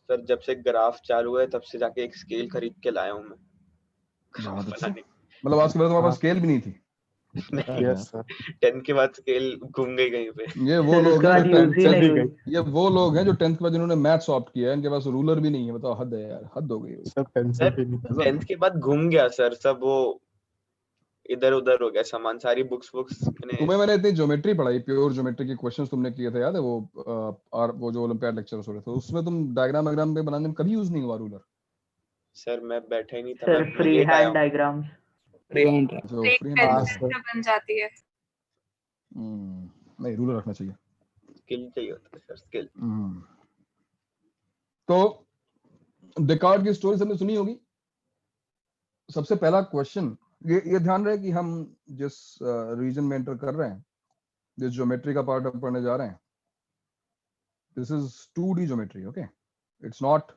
Sir जब से graph चालू है तब से जाके एक स्केल खरीद के लाया हूँ मैं बहुत ग्राफ अच्छा। बनाने। मतलब आज के बाद तुम्हारे पास स्केल भी नहीं थी? नहीं, यस सर। 10th के बाद स्केल घूम गई कहीं पे। ये वो फिर लोग उसके हैं बाद जो यूज ही चल नहीं भी हुई। गई ये वो लोग हैं जो 10th के बाद जिन्होंने मैथ्स ऑप्ट किया है, इनके पास रूलर भी नहीं है। बताओ, हद है यार, हद हो गई। सर, पेंसिल सर भी नहीं। ऐसा 10th के बाद घूम गया सर, सब वो इधर उधर हो गया सामान, सारी बुक्स मैंने। तुम्हें मैंने इतनी ज्योमेट्री पढ़ाई, प्योर ज्योमेट्री के क्वेश्चंस तुमने किए थे, याद है वो? और वो जो ओलंपियाड लेक्चर्स हो रहे थे उसमें तुम डायग्राम वायग्राम पे बनाने में कभी यूज नहीं हुआ रूलर? सर मैं बैठा ही नहीं था, सिर्फ मैं फ्री लेट आया हैंड हूँ। डायग्राम्स। जो एक फ्री हैंड हाँ पेंसिल सर। से बन जाती है। नहीं, रूलर रखना चाहिए। स्किल चाहिए होता है सर, स्किल। तो डेकार्ट की स्टोरी सबने सुनी होगी। सबसे पहला क्वेश्चन, ये ध्यान रहे कि हम जिस रीजन में एंटर कर रहे हैं, जिस ज्योमेट्री का पार्ट हम पढ़ने जा रहे हैं, this is 2D geometry. Okay, it's not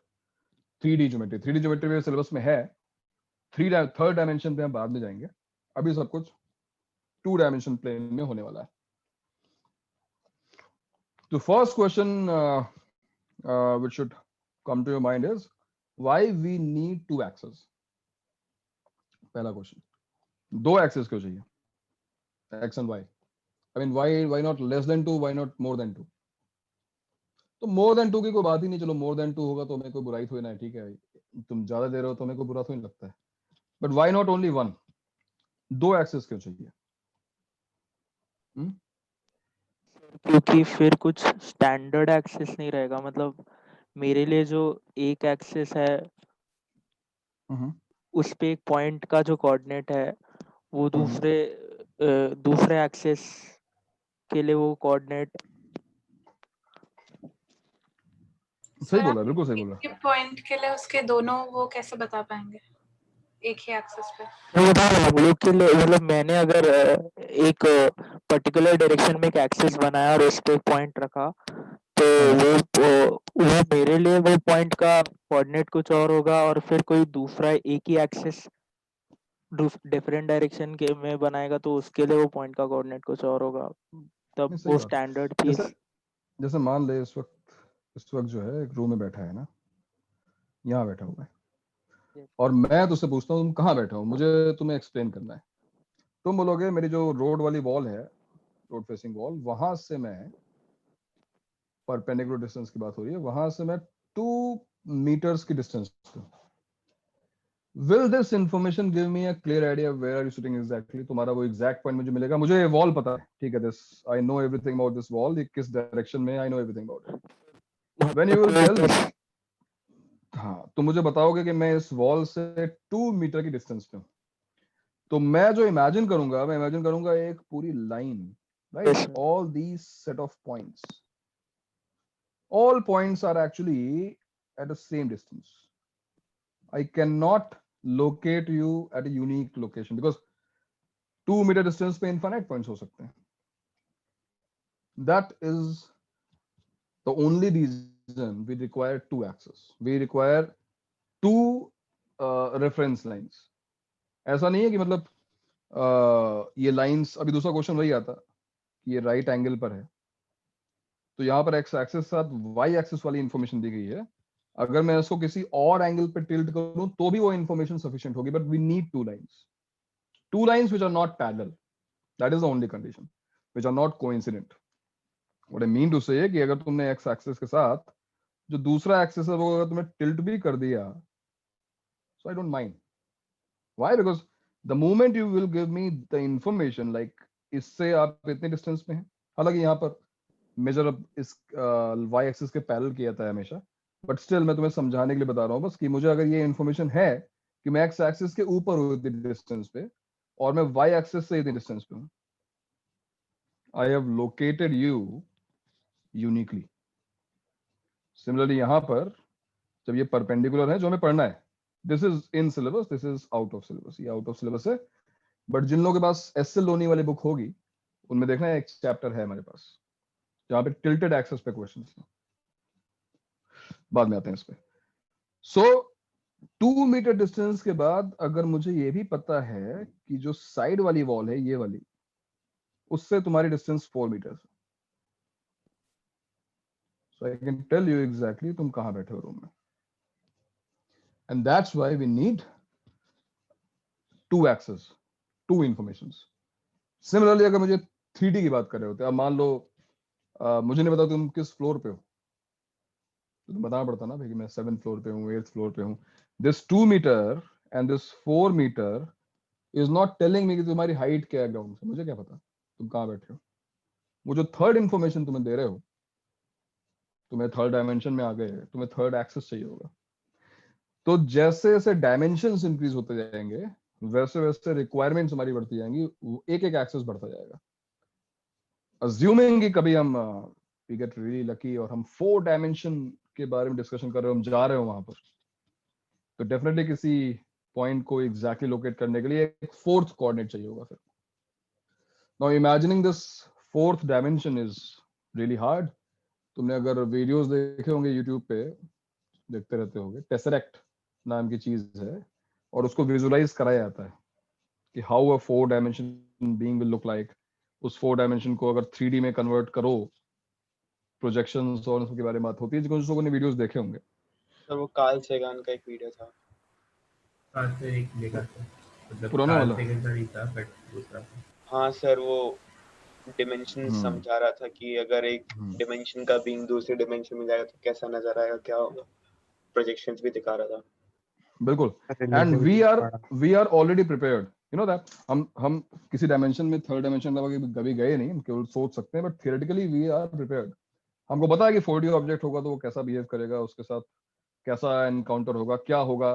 3D geometry. 3D geometry में सिलेबस में है, थर्ड डायमेंशन पे हम बाद में जाएंगे। अभी सब कुछ 2 डायमेंशन प्लेन में होने वाला है। तो first question which should come to your mind is why we need 2 axes। पहला क्वेश्चन, 2 एक्सेस क्यों चाहिए? x and y, I mean why not less than 2, why not more than 2? तो more than 2 की कोई बात ही नहीं। चलो more than 2 होगा तो हमें कोई बुराई थोड़ी ना है, ठीक है, तुम ज्यादा दे रहे हो तो हमें कोई बुरा थोड़ी लगता है। But why not only 1? 2 access क्यों चाहिए? क्योंकि फिर कुछ स्टैंडर्ड एक्सेस नहीं रहेगा। मतलब मेरे लिए जो एक एक्सेस है उस पे एक पॉइंट का जो कोऑर्डिनेट है वो दूसरे एक्सेस के लिए वो कोऑर्डिनेट। सही बोला, बिल्कुल सही बोला। एक पॉइंट के लिए उसके दोनों वो कैसे बता पाएंगे एक ही एक्सेस पे? हम लोग के लिए मतलब मैंने अगर एक पर्टिकुलर डायरेक्शन में एक एक्सेस बनाया और उस पे एक पॉइंट रखा तो वो मेरे लिए वो पॉइंट का कोऑर्डिनेट कुछ और होगा, और फिर कोई दूसरा एक ही एक्सेस डिफरेंट डायरेक्शन के में बनाएगा तो उसके लिए वो पॉइंट का कोऑर्डिनेट कुछ और होगा। तब सही वो बात। स्टैंडर्ड चीज। जैसे मान ले इस वक्त जो है एक रूम में बैठा है ना, यहाँ बैठा हुआ है, और मैं तुझसे पूछता हूँ तुम कहाँ बैठा हो, मुझे तुम्हें एक्सप्लेन करना है। तुम बोलोगे मेरी जो रोड वाली वॉल है, रोड फेसिंग वॉल, वहां से मैं, परपेंडिकुलर डिस्टेंस की बात हो रही है, वहां से मैं 2 मीटर्स की डिस्टेंस पे। Will this information give me a clear idea of where are you sitting exactly? तुम्हारा वो exact point मुझे मिलेगा। मुझे ये वॉल पता है, ठीक है, this I know everything about this wall, ये किस डायरेक्शन में, I know everything about it. When you will tell me, हाँ, तो मुझे बताओगे कि मैं इस वॉल से 2 मीटर की डिस्टेंस पे हूँ, तो मैं जो इमेजिन करूंगा, मैं इमेजिन करूंगा एक पूरी line, right? All these set of points, all points are actually at the same distance. I cannot locate you at a unique location because 2 meter distance पे infinite points हो सकते हैं. That is the only reason we require 2 axes. We require 2 reference lines. ऐसा नहीं है कि मतलब ये लाइंस, अभी दूसरा क्वेश्चन वही आता कि ये राइट एंगल पर है, तो यहाँ पर एक्स एक्सिस के साथ वाई एक्सिस वाली इंफॉर्मेशन दी गई है। अगर मैं इसको किसी और एंगल पे टिल्ट करूं तो भी वो इंफॉर्मेशन सफिशिएंट होगी, but we need 2 lines which are not parallel. That is the only condition, which are not coincident. What I mean to say कि अगर तुमने एक्स एक्सिस के साथ जो दूसरा एक्सिस है वो अगर तुमने टिल्ट भी कर दिया, so I don't mind. Why? Because the moment you will give me the information like इससे आप इतने डिस्टेंस पे हैं, हालांकि यहाँ पर मेजर अब इस वाई एक्सिस के पैरेलल किया था हमेशा, बट स्टिल मैं तुम्हें समझाने के लिए बता रहा हूँ बस कि मुझे अगर ये इन्फॉर्मेशन है कि मैं एक्स एक्सिस के ऊपर हूँ इतनी डिस्टेंस पे और मैं वाई एक्सिस से इतनी डिस्टेंस पे हूँ, I have located you uniquely. Similarly यहाँ पर जब ये परपेंडिकुलर है जो हमें पढ़ना है, this is in syllabus, this is out of syllabus, ये आउट ऑफ सिलेबस है, बट जिन लोगों के पास एस एल लोनी वाली बुक होगी उनमें देखना एक चैप्टर है हमारे पास जहाँ पे टिल्टेड एक्सेस पे क्वेश्चंस हैं, बाद में आते हैं इस पे। सो 2 मीटर डिस्टेंस के बाद अगर मुझे ये भी पता है कि जो साइड वाली वॉल है ये वाली, उससे तुम्हारी distance 4 metre, so I can tell you exactly तुम कहाँ बैठे हो रूम में, and that's why we need two axes, two informations. Similarly अगर मुझे 3D की बात कर रहे होते, अब मान लो मुझे नहीं पता तुम किस फ्लोर पे हो, तो तुम बताना पड़ता ना भाई कि मैं 7th फ्लोर पे हूँ, 8th फ्लोर पे हूँ. This 2 meter and this 4 meter is not telling me कि तुम्हारी हाइट क्या है ग्राउंड से, मुझे क्या पता तुम कहाँ बैठे हो. वो जो थर्ड इंफॉर्मेशन तुम्हें दे रहे हो, तुम्हें थर्ड डायमेंशन में आ गए, तुम्हें थर्ड एक्सेस चाहिए होगा. तो जैसे जैसे डायमेंशंस इंक्रीज होते जाएंगे वैसे वैसे रिक्वायरमेंट्स हमारी बढ़ती जाएंगी, एक एक एक्सेस बढ़ता जाएगा. अज्यूमिंग कि कभी हम वी गेट रियली लकी और हम 4 डायमेंशन के बारे में डिस्कशन कर रहे हो, हम जा रहे हो वहां पर, तो डेफिनेटली किसी पॉइंट को एग्जैक्टली लोकेट करने के लिए एक फोर्थ कोऑर्डिनेट चाहिए होगा. फिर now imagining this fourth dimension is really hard. तुमने अगर वीडियोस देखे होंगे यूट्यूब पे, देखते रहते होंगे, टेसरेक्ट नाम की चीज है और उसको विजुअलाइज कराया जाता है कि how a 4 dimension being will look like. उस 4 डायमेंशन को अगर 3D में कन्वर्ट करो, प्रोजेक्शंस और उसके बारे में बात होती है, जो लोगों ने वीडियोस देखे होंगे. सर वो कार्ल सेगन का एक वीडियो था. कार्ल से एक देखा था, मतलब पुराना कार्ल वाला. सेगन का नहीं था बट दूसरा था. हाँ सर, वो डिमेंशन समझा रहा था कि अगर एक डिमेंशन का बीइंग दूसरे डिमेंशन में जाएगा तो कैसा नजर आएगा, क्या होगा. प्रोजेक्शंस भी दिखा रहा था. बिल्कुल. And we are already prepared, you know that. हम किसी डायमेंशन में, थर्ड डायमेंशन में कभी गए नहीं, हम केवल सोच सकते हैं, but theoretically we are prepared. हमको पता है कि 4D ऑब्जेक्ट होगा तो वो कैसा बिहेव करेगा, उसके साथ कैसा एनकाउंटर होगा, क्या होगा,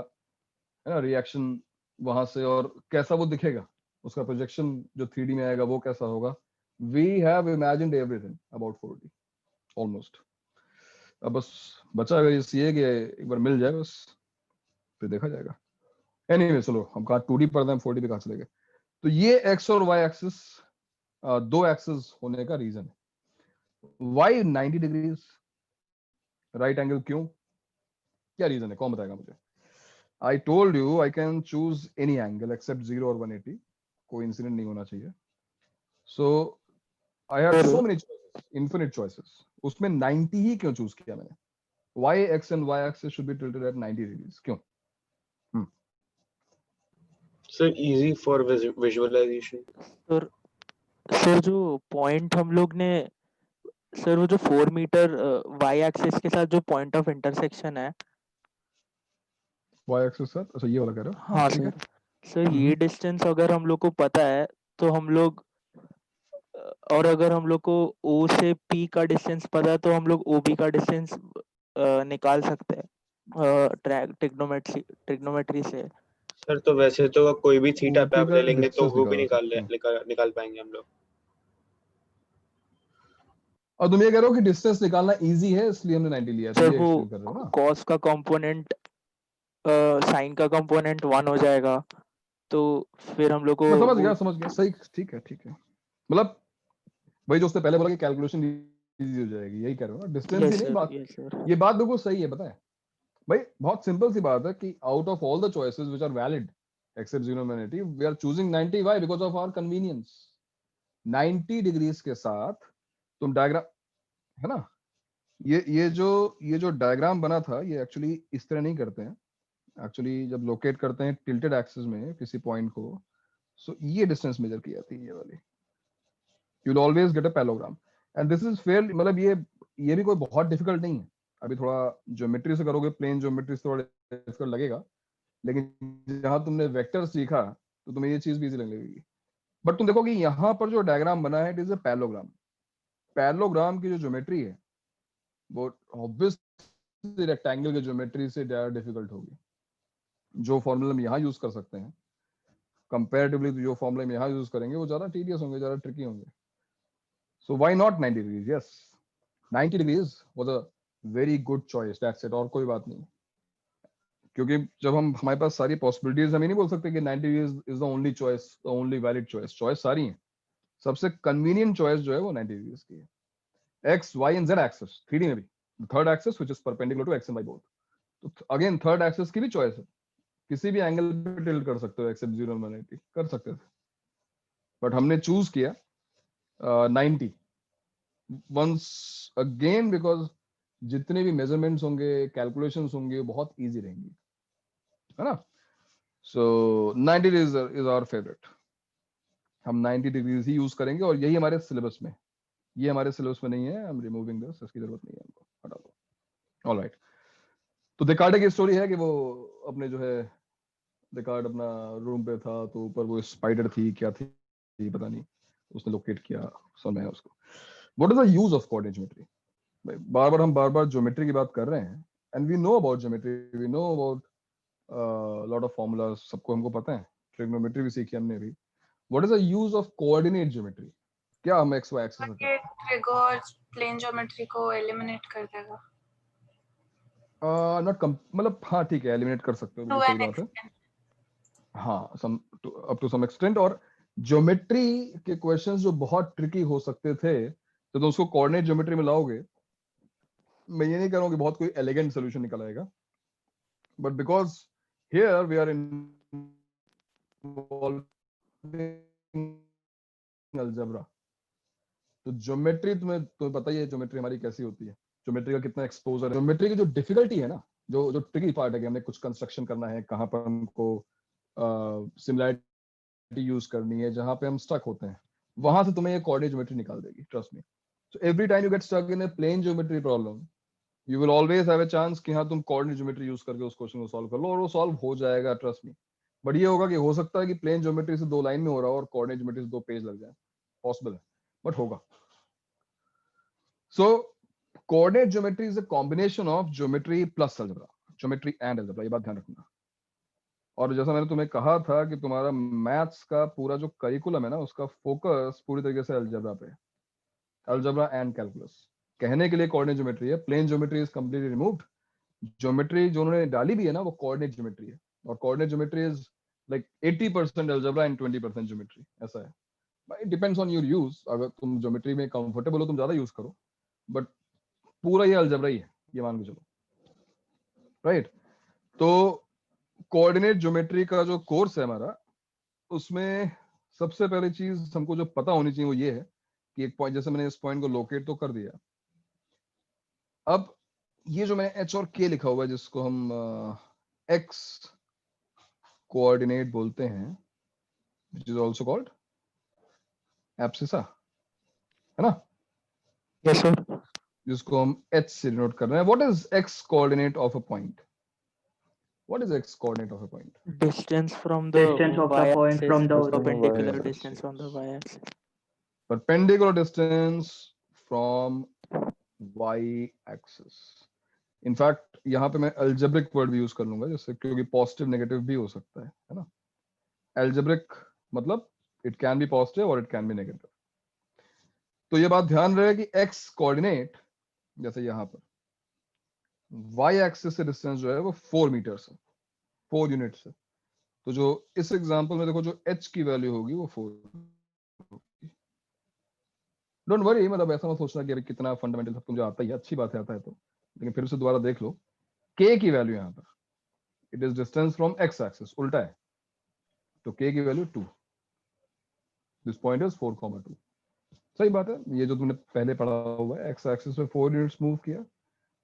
है ना, रिएक्शन वहां से, और कैसा वो दिखेगा, उसका प्रोजेक्शन जो 3D में आएगा वो कैसा होगा. We have imagined everything about 4D almost. अब बस बचा है ये कि एक बार मिल जाए, बस फिर देखा जाएगा. एनीवे चलो, हम कहा 2D पर थे, हम 4D पे कहाँ चले गए. तो ये एक्स और वाई एक्सिस, दो एक्सिस होने का रीजन है. वाई 90 डिग्रीज राइट एंगल, क्यों, क्या रीजन है, कौन बताएगा मुझे. I told you I can choose any angle except 0 और 180. कोइंसिडेंट नहीं होना चाहिए. So I have so many choices, infinite choices. उसमें 90 ही क्यों चूज किया मैंने. Why x and y axis should be tilted at 90 degrees, क्यों. Sir easy for visualisation. Sir जो पॉइंट हम लोग ने, सर वो जो 4 मीटर y एक्सिस के साथ जो पॉइंट ऑफ इंटरसेक्शन है, y axis सर, अच्छा ये वाला कह रहे हो. हाँ सर. सर ये डिस्टेंस अगर हम लोग को पता है तो हम लोग, और अगर हम लोग को O से P का डिस्टेंस पता है तो हम लोग OB का डिस्टेंस निकाल सकते हैं ट्रिग्नोमेट्री से. सर तो वैसे तो कोई भी थीटा पे OP आप का ले लेंगे तो distance वो भी निकाल निकाल पाएंगे हम लोग. और तुम ये कह रहे हो कि डिस्टेंस निकालना इजी है इसलिए हमने 90 लिया, तो सर ये वो एक्सप्लेन कर रहे हो ना. कॉस का कंपोनेंट साइन का कंपोनेंट 1 हो जाएगा, तो फिर हम लोग को मैं समझ गया, सही, ठीक है. मतलब वही जो उसने पहले बोला कि कैलकुलेशन इजी हो जाएगी, यही कह रहे हो ना. डिस्टेंस ही नहीं बात. ये बात बिल्कुल सही है, पता है भाई, बहुत सिंपल सी बात है कि out of all the choices which are valid except 0 and 180, we are choosing 90. Why? Because of our convenience. 90 degrees के साथ तुम डायग्राम, है ना, ये जो डायग्राम बना था, ये एक्चुअली इस तरह नहीं करते हैं. एक्चुअली जब लोकेट करते हैं टिल्टेड एक्सिस में किसी पॉइंट को, सो ये डिस्टेंस मेजर की जाती है, ये वाली. You will always get a parallelogram and this is fair. मतलब ये भी कोई बहुत डिफिकल्ट नहीं है. अभी थोड़ा ज्योमेट्री से करोगे, प्लेन ज्योमेट्री से थोड़ा डिफिकल्ट लगेगा, लेकिन जहां तुमने वेक्टर सीखा तो तुम्हें ये चीज भी इजी लगने लगेगी. बट तुम देखो कि यहाँ पर जो डायग्राम बना है, it is a parallelogram. Parallelogram की जो ज्योमेट्री है वो ऑब्वियसली रेक्टेंगल की ज्योमेट्री से ज्यादा डिफिकल्ट होगी. जो फॉर्मूला हम यहाँ यूज कर सकते हैं कंपैरेटिवली जो फॉर्मूला हम यहाँ यूज करेंगे वो ज्यादा टीडियस होंगे, ज्यादा ट्रिकी होंगे. So why not 90 degrees. Yes, 90 degrees was a very good choice, that's it. और कोई बात नहीं, क्योंकि जब हमारे पास सारी पॉसिबिलिटीज, हम ही नहीं बोल सकते कि 90 degrees is the only choice, the only valid choice. Choice सारी हैं, सबसे कन्वीनियंट चॉइस जो है वो 90 डिग्रीज की है. X, Y and Z axis, 3D में भी third axis which is perpendicular to X and Y both. तो अगेन थर्ड एक्सिस की भी चॉइस है, किसी भी एंगल पे टिल्ट कर सकते हो एक्सेप्ट 0 और 180 कर सकते थे, बट हमने चूज किया 90 once again because जितने भी मेजरमेंट्स होंगे, कैलकुलेशंस होंगे, वो बहुत इजी रहेंगी, है ना। सो 90 डिग्रीज इज आवर फेवरेट, हम 90 डिग्रीज ही यूज करेंगे और यही हमारे सिलेबस में, ये हमारे सिलेबस में नहीं है, हम रिमूविंग दिस, इसकी जरूरत नहीं है हमको, हटा दो। ऑलराइट, तो देकार्ड की स्टोरी है कि वो अपने जो है, देकार्ड अपना रूम पे था, तो ऊपर वो स्पाइडर थी, क्या थी पता नहीं, उसने लोकेट किया, समझ उसको। What is the use of coordinate geometry? हम बार बार ज्योमेट्री की बात कर रहे हैं, and we know about geometry, we know about lot of formulas, सबको हमको पता है, ट्रिग्नोमेट्री भी सीखी हमने भी। What is the use of coordinate geometry? क्या हम एक्स वाई एक्सिस में ये ट्रिगर प्लेन ज्योमेट्री को एलिमिनेट कर देगा नॉट मतलब हाँ ठीक है, एलिमिनेट कर सकते हो, टू बिल्कुल सही एन बात है। एक्सटेंट। हाँ, some up to some extent. और ज्योमेट्री के क्वेश्चंस जो बहुत ट्रिकी हो सकते थे, तो उसको कोऑर्डिनेट ज्योमेट्री में लाओगे, मैं ये नहीं कह रहा हूँ कि बहुत कोई एलिगेंट सोल्यूशन निकल आएगा, but because here we are involving algebra, तो ज्योमेट्री तुम्हें पता ही है ज्योमेट्री हमारी कैसी होती है, ज्योमेट्री का कितना एक्सपोजर है, ज्योमेट्री की जो डिफिकल्टी है ना, जो ट्रिकी पार्ट है कि हमने कुछ कंस्ट्रक्शन करना है, कहाँ पर हमको सिमिलैरिटी यूज करनी है, जहां पे हम स्टक होते हैं, वहां से तुम्हें ये कोऑर्डिनेट ज्योमेट्री निकाल देगी, trust me. So every time you get stuck in a plane geometry problem, you will always have a chance कि हाँ तुम कोऑर्डिनेट ज्योमेट्री यूज करके उस क्वेश्चन को सॉल्व कर लो, और वो सॉल्व हो जाएगा, ट्रस्ट मी। बट ये होगा कि हो सकता है कि प्लेन ज्योमेट्री से 2 लाइन में हो रहा हो और कोऑर्डिनेट ज्योमेट्री से 2 पेज लग जाए, पॉसिबल है, बट होगा। So coordinate geometry is a combination of geometry plus algebra, geometry and algebra, ये बात ध्यान रखना। और जैसा मैंने तुम्हें कहा था कि तुम्हारा मैथ्स का पूरा जो करिकुलम है ना, उसका फोकस पूरी तरीके से अलजेब्रा पे है, अलजेब्रा एंड कैलकुलस। कहने के लिए कोऑर्डिनेट ज्योमेट्री है, plane geometry is completely removed, geometry जो उन्होंने डाली भी है ना, वो कोऑर्डिनेट ज्योमेट्री है, और coordinate geometry is like 80% algebra and 20% geometry, ऐसा है। It depends on your use, अगर तुम ज्योमेट्री में कंफर्टेबल हो तुम ज्यादा यूज करो, बट पूरा ये अलजेब्रा ही है, ये मान के चलो, राइट। तो कोऑर्डिनेट ज्योमेट्री का जो कोर्स है हमारा, उसमें सबसे पहली चीज हमको जो पता होनी चाहिए वो ये है कि एक पॉइंट, जैसे मैंने इस पॉइंट को लोकेट तो कर दिया, अब ये जो मैंने एच और के लिखा हुआ है, जिसको हम एक्स कोऑर्डिनेट बोलते हैं, which is also called abscissa, है ना, यस सर। जिसको हम एच से डिनोट कर रहे हैं। What is x coordinate of a point? What is x coordinate of a point? Distance from the Distance of the y point axis, from the perpendicular Yes, distance from the yes. y axis. Perpendicular distance from y axis. In fact, यहाँ पे मैं algebraic word भी use कर लूंगा, जैसे, क्योंकि positive negative भी हो सकता है ना। Algebraic मतलब it can be positive or it can be negative. तो ये बात ध्यान रहे कि x कोऑर्डिनेट, जैसे यहाँ पर y एक्सिस से डिस्टेंस जो है वो 4 मीटर है, 4 यूनिट है। तो जो इस एग्जांपल में देखो, जो h की वैल्यू होगी वो 4 होगी। डोंट वरी, मतलब ऐसा मत सोचना कि अभी कितना फंडामेंटल सब तुझे आता ही है, अच्छी बात है आता है तो, लेकिन फिर से दोबारा देख लो, k की वैल्यू यहाँ पर, it is distance from x axis, उल्टा है, तो k की वैल्यू 2, दिस पॉइंट इज 4,2। सही बात है, ये जो तुमने पहले पढ़ा हुआ है, x एक्सिस पे 4 यूनिट्स मूव किया,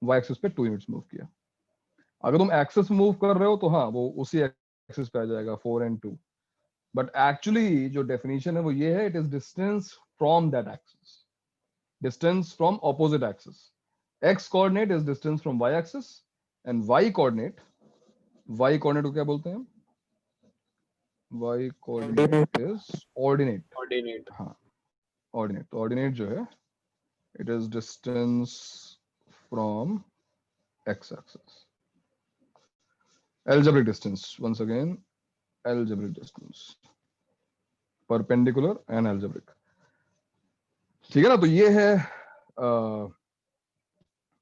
y एक्सिस पे 2 यूनिट्स मूव किया। अगर तुम एक्सिस मूव कर रहे हो तो हाँ वो उसी एक्सिस पे आ जाएगा 4 and 2, बट एक्चुअली जो डेफिनेशन है वो ये है, it is distance from that axis, distance from opposite axis. X coordinate is distance from y axis and y coordinate को क्या बोलते हैं? Y coordinate is ordinate. Coordinate. हाँ, ordinate. तो ordinate जो है, it is distance from x axis. Algebraic distance, once again, algebraic distance, perpendicular and algebraic. ठीक है ना, तो ये है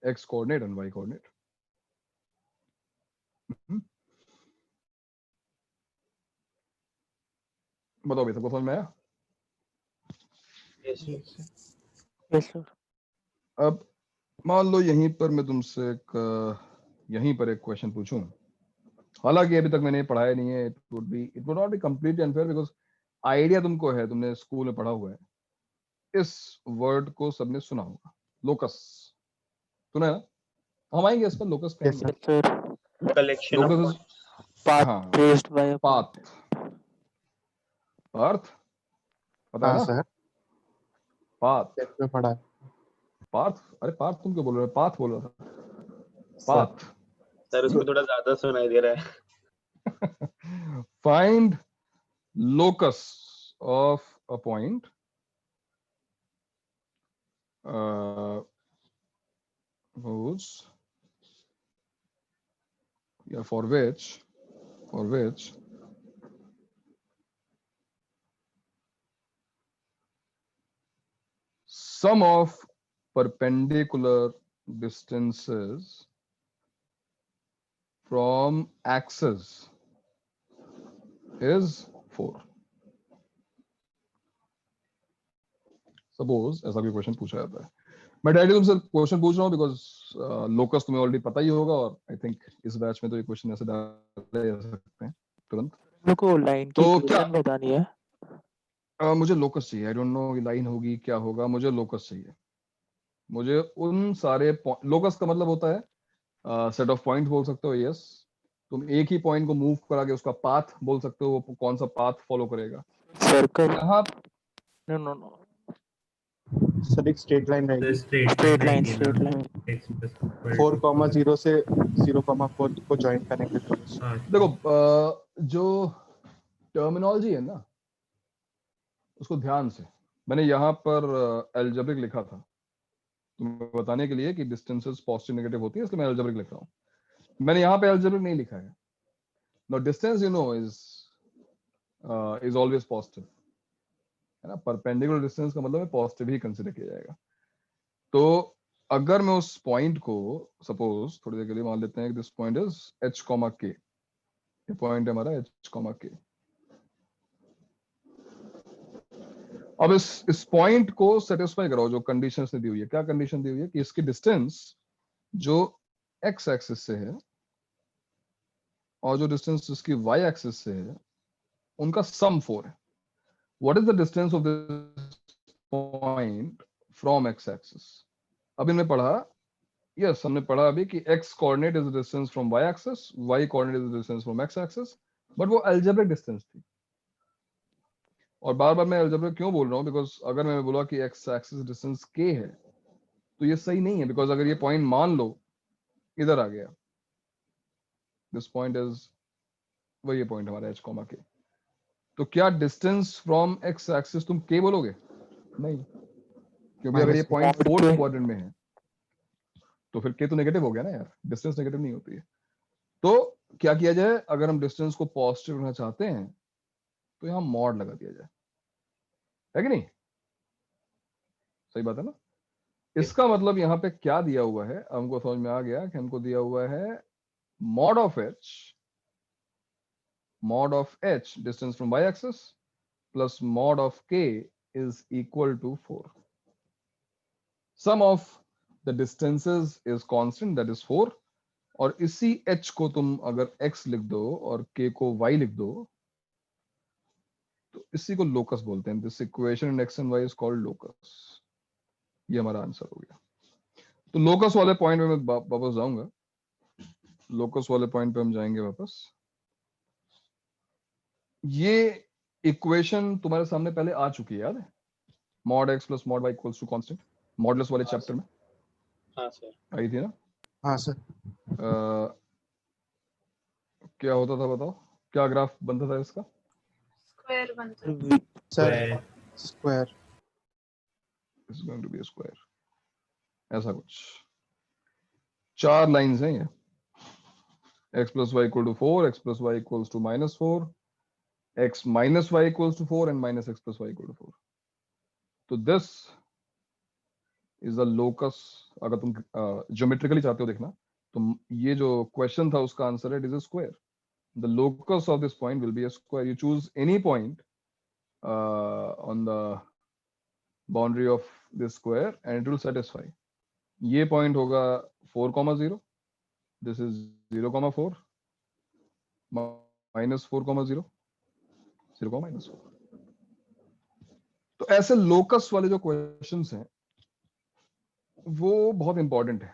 x coordinate and y coordinate. बताओ भाई, सबको समझ में आया? Yes, sir. Yes sir. अब मान लो यहीं पर मैं तुमसे यहीं पर एक क्वेश्चन पूछूं, हालांकि अभी तक मैंने पढ़ाया नहीं है, it would not be completely unfair, because idea तुमको है, तुमने स्कूल में पढ़ा हुआ है, इस वर्ड को सबने सुना होगा, लोकस, सुना है ना? हम आएंगे इस पर, लोकस पे Yes, आएंगे। Sir collection of locus points. Path हाँ traced by a path, path पता है हाँ ना, सर, पाथ, टेट में पढ़ा है पाथ, अरे पाथ तुम क्यों बोल रहे हो, पाथ बोल रहा था, सर। पाथ। सर उसमें थोड़ा ज्यादा सुनाई दे रहा है। Find locus of a point whose, yeah, for which sum of perpendicular distances from axis is 4. Suppose ऐसा कोई क्वेश्चन पूछा जाता है, मैं डायरेक्टली तुमसे क्वेश्चन पूछ रहा हूँ बिकॉज लोकस तुम्हें ऑलरेडी पता ही होगा, और आई थिंक इस बैच में तो ये क्वेश्चन ऐसे डाले जा सकते हैं तुरंत। मेरे को लाइन की तो क्या इक्वेशन बतानी है। मुझे लोकस चाहिए, आई डोंट नो लाइन होगी क्या होगा, मुझे लोकस चाहिए। मुझे उन सारे लोकस का मतलब होता है सेट ऑफ पॉइंट बोल सकते हो, यस। तुम एक ही पॉइंट को मूव करा के उसका पाथ बोल सकते हो, वो कौन सा पाथ फॉलो करेगा। सर्कल यहाँ नो नो नो सर एक स्ट्रेट लाइन तो रहेगी स्ट्रेट लाइन स्ट्रेट रहेगी लाइन ना, x plus equal 4, to 0 से 0, 4 को ज्वाइन करेंगे तो हाँ देखो जो टर्मिनोलॉजी है ना, उसको ध्यान से, मैंने यहाँ पर एल्जेब्रिक लिखा था तुम्हें बताने के लिए कि डिस्टेंसेस पॉजिटिव नेगेटिव होती है, इसलिए मैं एल्जेब्रिक लिख रहा हूँ। मैंने यहाँ पे एल्जेब्रिक नहीं लिखा है। No distance you know is always positive, है ना। परपेंडिकुलर डिस्टेंस का मतलब है पॉजिटिव ही कंसीडर किया जाएगा। तो अगर मैं उस पॉइंट को सपोज थोड़ी देर के लिए मान लेते हैं कि this point is h, k, ये पॉइंट है हमारा h, k। अब इस पॉइंट को सेटिस्फाई कराओ जो कंडीशंस ने दी हुई है। क्या कंडीशन दी हुई है कि इसकी डिस्टेंस जो x एक्सिस से है और जो डिस्टेंस इसकी y एक्सिस से है उनका सम 4 है। What is the distance of this point from x axis. अब इनमें पढ़ा, यस हमने पढ़ा अभी कि x coordinate is distance from y axis, y coordinate is distance from x axis, but वो अलजेब्रिक डिस्टेंस थी। और बार बार मैं अलजेब्रिक क्यों बोल रहा हूँ, बिकॉज अगर मैं बोला कि x एक्सिस डिस्टेंस k है तो ये सही नहीं है, बिकॉज अगर ये पॉइंट मान लो इधर आ गया, दिस पॉइंट इज वही पॉइंट हमारा h, k, तो क्या डिस्टेंस फ्रॉम x एक्सिस तुम k बोलोगे? नहीं, क्योंकि अगर ये -k। पॉइंट फोर्थ क्वाड्रेंट में है तो फिर k तो नेगेटिव हो गया ना यार, डिस्टेंस नेगेटिव नहीं होती है। तो क्या किया जाए, अगर हम डिस्टेंस को पॉजिटिव रखना चाहते हैं तो यहाँ मॉड लगा दिया जाए, है कि नहीं? सही बात है ना। इसका मतलब यहाँ पे क्या दिया हुआ है, हमको समझ में आ गया कि हमको दिया हुआ है mod of h distance from y axis plus mod of k is equal to 4. Sum of the distances is constant, that is 4. और इसी h को तुम अगर x लिख दो और k को y लिख दो तो इसी को लोकस बोलते हैं। This equation in x and y is called locus। ये हमारा आंसर हो गया। तो लोकस वाले पॉइंट पे मैं वापस जाऊंगा, लोकस वाले पॉइंट पे हम जाएंगे वापस। ये इक्वेशन तुम्हारे सामने पहले आ चुकी है, याद है? mod x plus mod y equals to constant, modulus वाले चैप्टर में हाँ सर आई थी ना। हाँ सर। क्या होता था बताओ, क्या ग्राफ बनता था इसका? स्क्वायर बनता है। Sir square is going to be a square, ऐसा कुछ 4 लाइंस हैं ये। x plus y equal to 4, x plus y equals to minus 4, x minus y equals to 4 and minus x plus y equal to 4. तो this is the locus. अगर तुम geometrically चाहते हो देखना तो ये जो क्वेश्चन था उसका आंसर है it is a square. The locus of this point will be a square. You choose any point on the boundary of this square and it will satisfy. ये पॉइंट होगा 4,0, दिस इज 0,4 minus 4,0, 0,-4। तो ऐसे locus वाले जो questions हैं वो बहुत important है।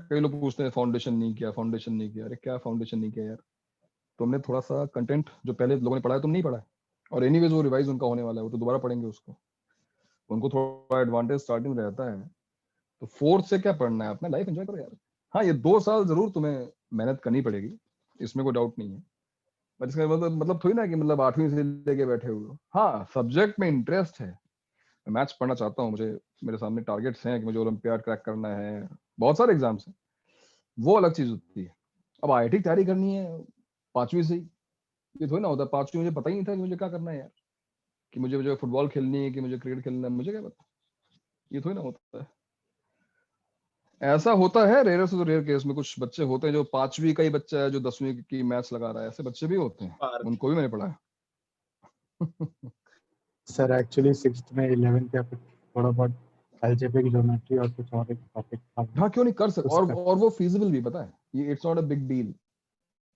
कई लोग पूछते हैं फाउंडेशन नहीं किया। अरे क्या फाउंडेशन नहीं किया यार, तुमने थोड़ा सा कंटेंट जो पहले लोगों ने पढ़ा है तुम नहीं पढ़ा है, और एनीवेज वो रिवाइज उनका होने वाला है, वो तो दोबारा पढ़ेंगे उसको, उनको थोड़ा एडवांटेज स्टार्टिंग रहता है। तो फोर्थ से क्या पढ़ना है, अपना लाइफ एंजॉय करो यार। हाँ, ये 2 साल जरूर तुम्हें मेहनत करनी पड़ेगी, इसमें कोई डाउट नहीं है, बट इसका मतलब थोड़ी ना कि मतलब 8वीं से लेके बैठे हुए हो। हाँ, सब्जेक्ट में इंटरेस्ट है, मैथ्स पढ़ना चाहता हूँ, मुझे मेरे सामने टारगेट्स हैं कि मुझे ओलंपियाड क्रैक करना है, बहुत सारे एग्जाम्स हैं, वो अलग चीज होती है। अब आईआईटी की तैयारी करनी है 5वीं से ही, ये थोड़ी ना होता है 5वीं मुझे पता ही नहीं था कि मुझे क्या करना है यार, कि मुझे फुटबॉल खेलनी है, कि मुझे क्रिकेट खेलना है, मुझे क्या पता, ये थोड़ी ना होता है। ऐसा होता है रेयर से तो रेयर केस में, कुछ बच्चे होते हैं जो 5वीं का ही बच्चा है जो 10वीं की मैथ्स लगा रहा है, ऐसे बच्चे भी होते हैं, पार्थ, उनको भी मैंने पढ़ा है। सर एक्चुअली 6th में 11th या फिर थोड़ा बहुत अलजेब्रिक ज्योमेट्री और कुछ और एक टॉपिक था हाँ, क्यों नहीं कर सकते, उसका। और वो फीजिबल भी, पता है, ये it's not a big deal.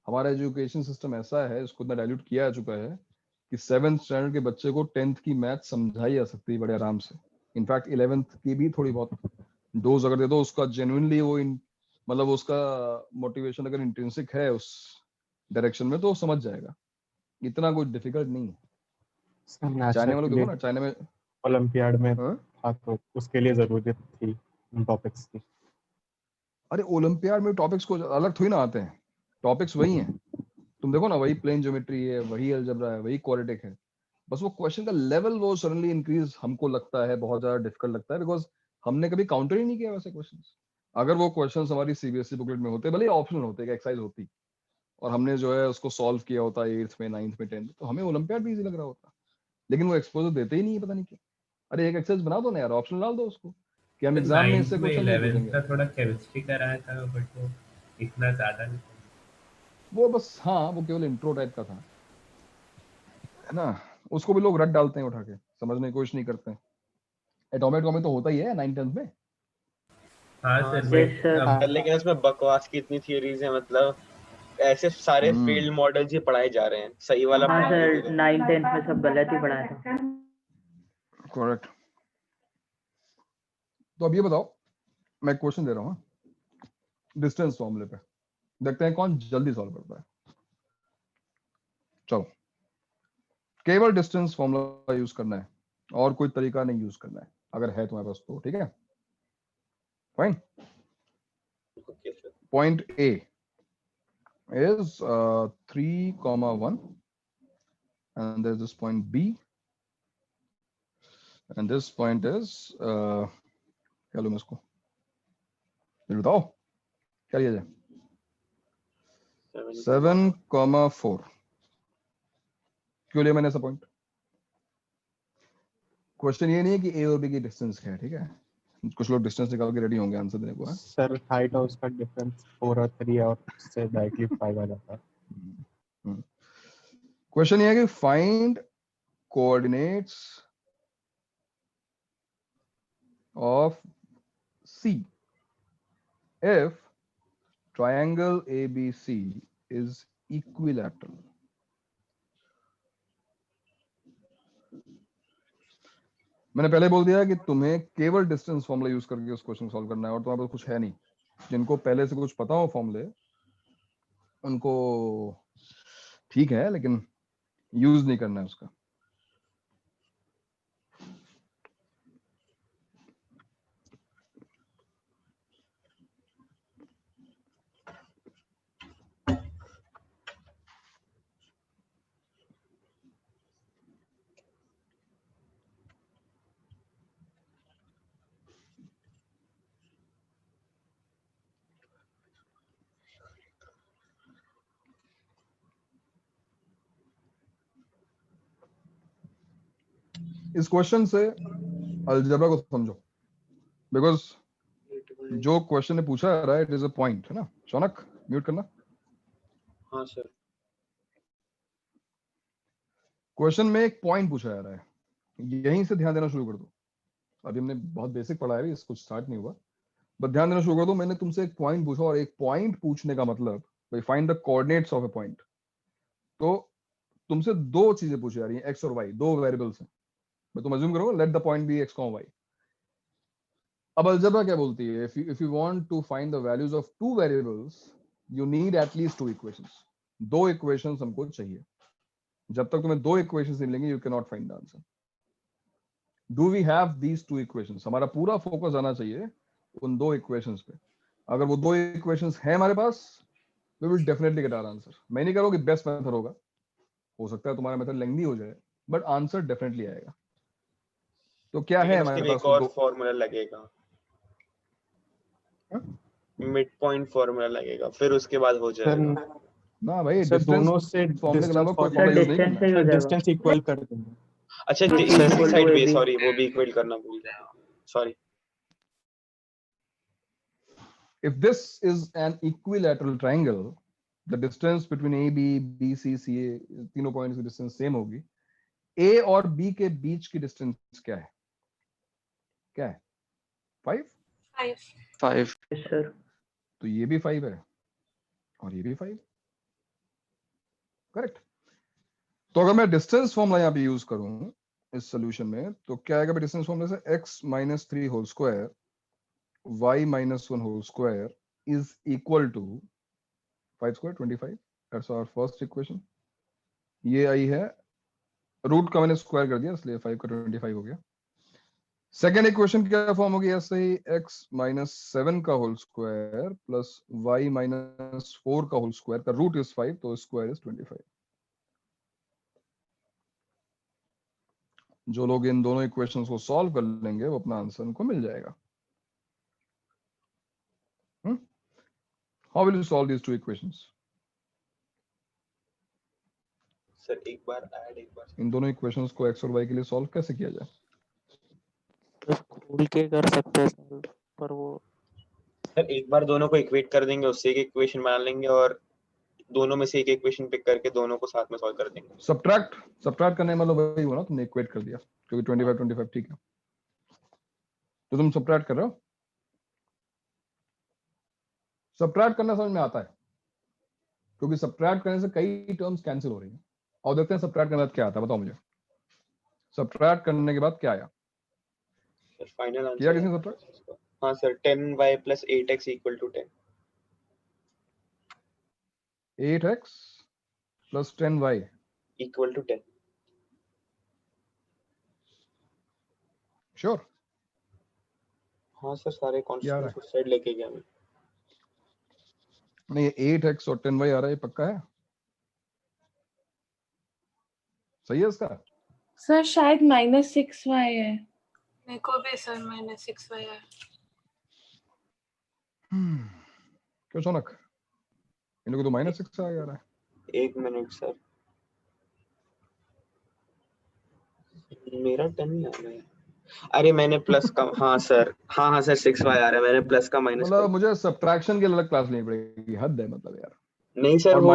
हमारा एजुकेशन सिस्टम ऐसा है, इसको इतना डाइल्यूट किया जा चुका है कि 7th स्टैंडर्ड के बच्चे को 10th की मैथ समझाई जा सकती है बड़े आराम से। इनफैक्ट 11th की भी थोड़ी बहुत डोज अगर दे दो उसका, जेन्युइनली वो मतलब उसका मोटिवेशन अगर इंट्रिंसिक है उस डायरेक्शन में, तो वो समझ जाएगा, इतना कुछ डिफिकल्ट नहीं है। सर मैथ्स चाइना में लोग देखो एक्चुअली ना, चाइना में ओलंपियाड में हाँ? था तो उसके लिए जरूरत थी उन टॉपिक्स की। अरे ओलंपियाड में टॉपिक्स को अलग थोड़ी ना आते हैं, टॉपिक्स वही हैं, तुम देखो ना, वही प्लेन ज्योमेट्री है, वही अलजेब्रा है, वही क्वाड्रेटिक है, बस वो क्वेश्चन का लेवल वो सडनली इंक्रीज हमको लगता है बहुत ज्यादा डिफिकल्ट लगता है, बिकॉज हमने कभी काउंटर ही नहीं किया वैसे क्वेश्चंस। अगर वो क्वेश्चंस हमारी सीबीएसई बुकलेट में होते, भले ऑप्शनल होते, एक्सरसाइज होती, और हमने जो है उसको सॉल्व किया होता 8th में 9th में 10th, तो हमें ओलंपियाड भी इजी लग रहा होता, लेकिन वो एक्सपोजर देते ही नहीं है, पता नहीं क्यों। अरे एक एक्सरसाइज बना दो ना यार, ऑप्शनल डाल दो उसको, कि हम एग्जाम में 9th इससे में क्वेश्चन नहीं 11th पूछेंगे। का थोड़ा केमिस्ट्री कराया था, बट वो इतना ज्यादा नहीं। वो बस, हाँ, वो केवल इंट्रो टाइप का था, है ना, उसको भी लोग रट डालते हैं उठा के, समझने की कोशिश नहीं करते हैं। एटॉमिक में तो होता ही है 9th-10th में। हाँ हाँ सर, सर, बट अब लेकिन उसमें बकवास की इतनी थियरीज है, मतलब ऐसे सारे फील्ड मॉडल्स ही पढ़ाए जा रहे हैं, सही वाला हाँ पढ़ा नहीं सर, दे रहे। 9th 10th में सब गलत ही पढ़ाया था। करेक्ट। तो अब ये बताओ, मैं क्वेश्चन दे रहा हूँ डिस्टेंस फॉर्मूले पे, देखते हैं कौन जल्दी सॉल्व करता है। चलो, केवल डिस्टेंस फॉर्मूला यूज करना है, और कोई तरीका नहीं यूज करना है, अगर है तुम्हारे पास तो, ठीक है, fine. Okay, sir. Point A is 3,1 and there's this point B and this point is क्या लूं मैं इसको, ये बताओ क्या लिया जाए। 7,4 क्यों लिया मैंने ऐसा पॉइंट? क्वेश्चन ये नहीं है कि ए और बी की डिस्टेंस क्या है, ठीक है, कुछ लोग डिस्टेंस निकाल के रेडी होंगे आंसर देने को। सर हाइट और उसका डिफरेंस 4 और 3 और उससे डायरेक्टली 5 आ जाता है। क्वेश्चन ये है कि find coordinates of C if triangle ABC is equilateral. मैंने पहले बोल दिया कि तुम्हें केवल डिस्टेंस फॉर्मूला यूज करके उस क्वेश्चन सॉल्व करना है, और तुम्हारे पास कुछ है नहीं। जिनको पहले से कुछ पता हो फॉर्मूले, उनको ठीक है, लेकिन यूज नहीं करना है उसका। इस क्वेश्चन से अलजेब्रा को समझो, बिकॉज जो क्वेश्चन ने पूछा है, इट इज अ पॉइंट, है ना। शौनक म्यूट करना। हाँ सर। क्वेश्चन में एक पॉइंट पूछा जा रहा है, यहीं से ध्यान देना शुरू कर दो। अभी हमने बहुत बेसिक पढ़ा है, कुछ स्टार्ट नहीं हुआ, बस ध्यान देना शुरू कर दो। मैंने तुमसे एक पॉइंट पूछा, और एक पॉइंट पूछने का मतलब भाई find the coordinates of a point. तो तुमसे दो चीजें पूछी जा रही हैं, एक्स और वाई, दो वेरिएबल्स हैं। मैं तुम अज्यूम करो let the point be X comma Y. अब अलजेब्रा क्या बोलती है, if you want to find the values of two variables you need at least two equations. दो इक्वेशंस हमको चाहिए. जब तक तुम्हें दो इक्वेशंस नहीं मिलेंगे, you cannot find the answer. Do we have these two equations? हमारा पूरा फोकस आना चाहिए उन दो इक्वेशंस पे. अगर वो दो इक्वेशंस हैं हमारे पास, we will definitely get our answer. मैं नहीं कह रहा हूं कि बेस्ट मेथड होगा, हो सकता है तुम्हारा मेथड लेंथी हो जाए, बट आंसर डेफिनेटली आएगा. तो क्या है लेकिन हमारे उसके लिए पास एक वो और दो? फॉर्मूला लगेगा, हाँ? मिड पॉइंट फॉर्मूला लगेगा, फिर उसके बाद हो सर जाएगा. ना भाई, सर डिस्टेंस दोनों से फॉर्मूले के अलावा डिस्टेंस कोई सर फॉर्मूला यूज नहीं डिस्टेंस करना. से ही हो सर जाएगा। डिस्टेंस इक्वल कर देंगे. अच्छा, X इसी equal साइड to भी, AB. सॉरी वो भी इक्वेट करना भूल गया, sorry. If this is an equilateral triangle, the distance between AB, BC, CA, तीनों पॉइंट्स की डिस्टेंस सेम होगी. A और B के बीच की डिस्टेंस क्या है? क्या है? 5. 5. Yes, sir. तो ये भी 5 है और ये भी 5. करेक्ट. तो अगर मैं डिस्टेंस फॉर्मूला यहाँ पे यूज करूं इस सॉल्यूशन में, तो क्या आएगा? डिस्टेंस फॉर्मूला से x minus 3 whole square y minus 1 whole square is equal to 5 square 25. That's our first equation. ये आई है, रूट का मैंने स्क्वायर कर दिया इसलिए 5 का 25 हो गया. सेकेंड इक्वेशन क्या फॉर्म होगी? ऐसे ही x minus 7 का whole square plus y minus 4 का होल स्क्वायर का रूट इज 5, तो स्क्वायर इज 25. जो लोग इन दोनों इक्वेशंस को सॉल्व कर लेंगे वो अपना आंसर उनको मिल जाएगा. How will you solve these two equations? Sir एक बार ऐड, एक बार इन दोनों इक्वेशंस को x और y के लिए सॉल्व कैसे किया जाए? खोल के कर सकते हैं सर, पर वो सर एक बार दोनों को इक्वेट कर देंगे, उससे एक इक्वेशन बना लेंगे और दोनों में से एक इक्वेशन पिक करके दोनों को साथ में सॉल्व कर देंगे. सब्ट्रैक्ट करने मतलब वही हुआ ना, तुमने इक्वेट कर दिया, क्योंकि 25 ठीक है. तो तुम सब्ट्रैक्ट कर रहे हो. सब्ट्रैक्ट करना समझ में आता है, क्योंकि सब्ट्रैक्ट करने से कई टर्म्स कैंसिल हो रही हैं. और देखते हैं सब्ट्रैक्ट करने के बाद क्या आता है. बताओ मुझे, सब्ट्रैक्ट करने के बाद क्या आया? सर फाइनल किया आंसर किसने सब्ट्रैक्ट? हाँ sir, 10y plus 8x equal to 10. 8x plus 10y equal to 10. Sure? हाँ सर, सारे यार कॉन्स्टेंट्स उस साइड लेके गया मैं. नहीं, 8x और 10y आ रहा है, ये पक्का है? सही है इसका? सर शायद -6y है. मेरे को भी सर -6y है. क्यों सोनक, इन लोगों को तो -6 आ रहा है. एक मिनट सर, मेरा 10 ही आ रहा है. अरे मैंने प्लस का, हाँ सर, हाँ सर 6y आ रहा है, मैंने प्लस का माइनस मतलब मुझे सब्ट्रैक्शन की अलग क्लास लेनी पड़ेगी, हद है मतलब यार. नहीं सर, और वो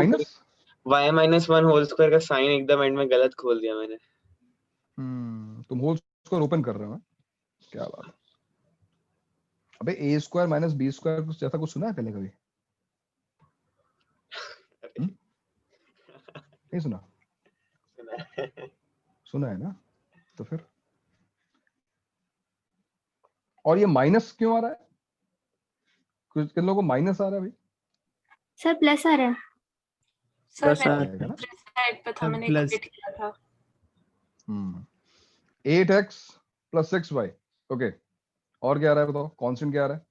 माइनस y-1 होल स्क्वायर का साइन एकदम एंड में गलत खोल दिया मैंने. तुम होल स्क्वायर ओपन कर रहे हो? क्या बात है. अबे a square minus b square कुछ जैसा कुछ सुना है पहले कभी? नहीं सुना? सुना है ना? तो फिर और ये माइनस क्यों आ रहा है? कुछ किन लोगों को माइनस आ रहा है भाई? सर प्लस आ रहा है. सर बस आ मैंने ना? साइड पे था, सर, मैंने प्लस। इक्वेट किया था. 8x plus 6y. ओके, और क्या आ रहा है बताओ? कांस्टेंट क्या आ रहा है?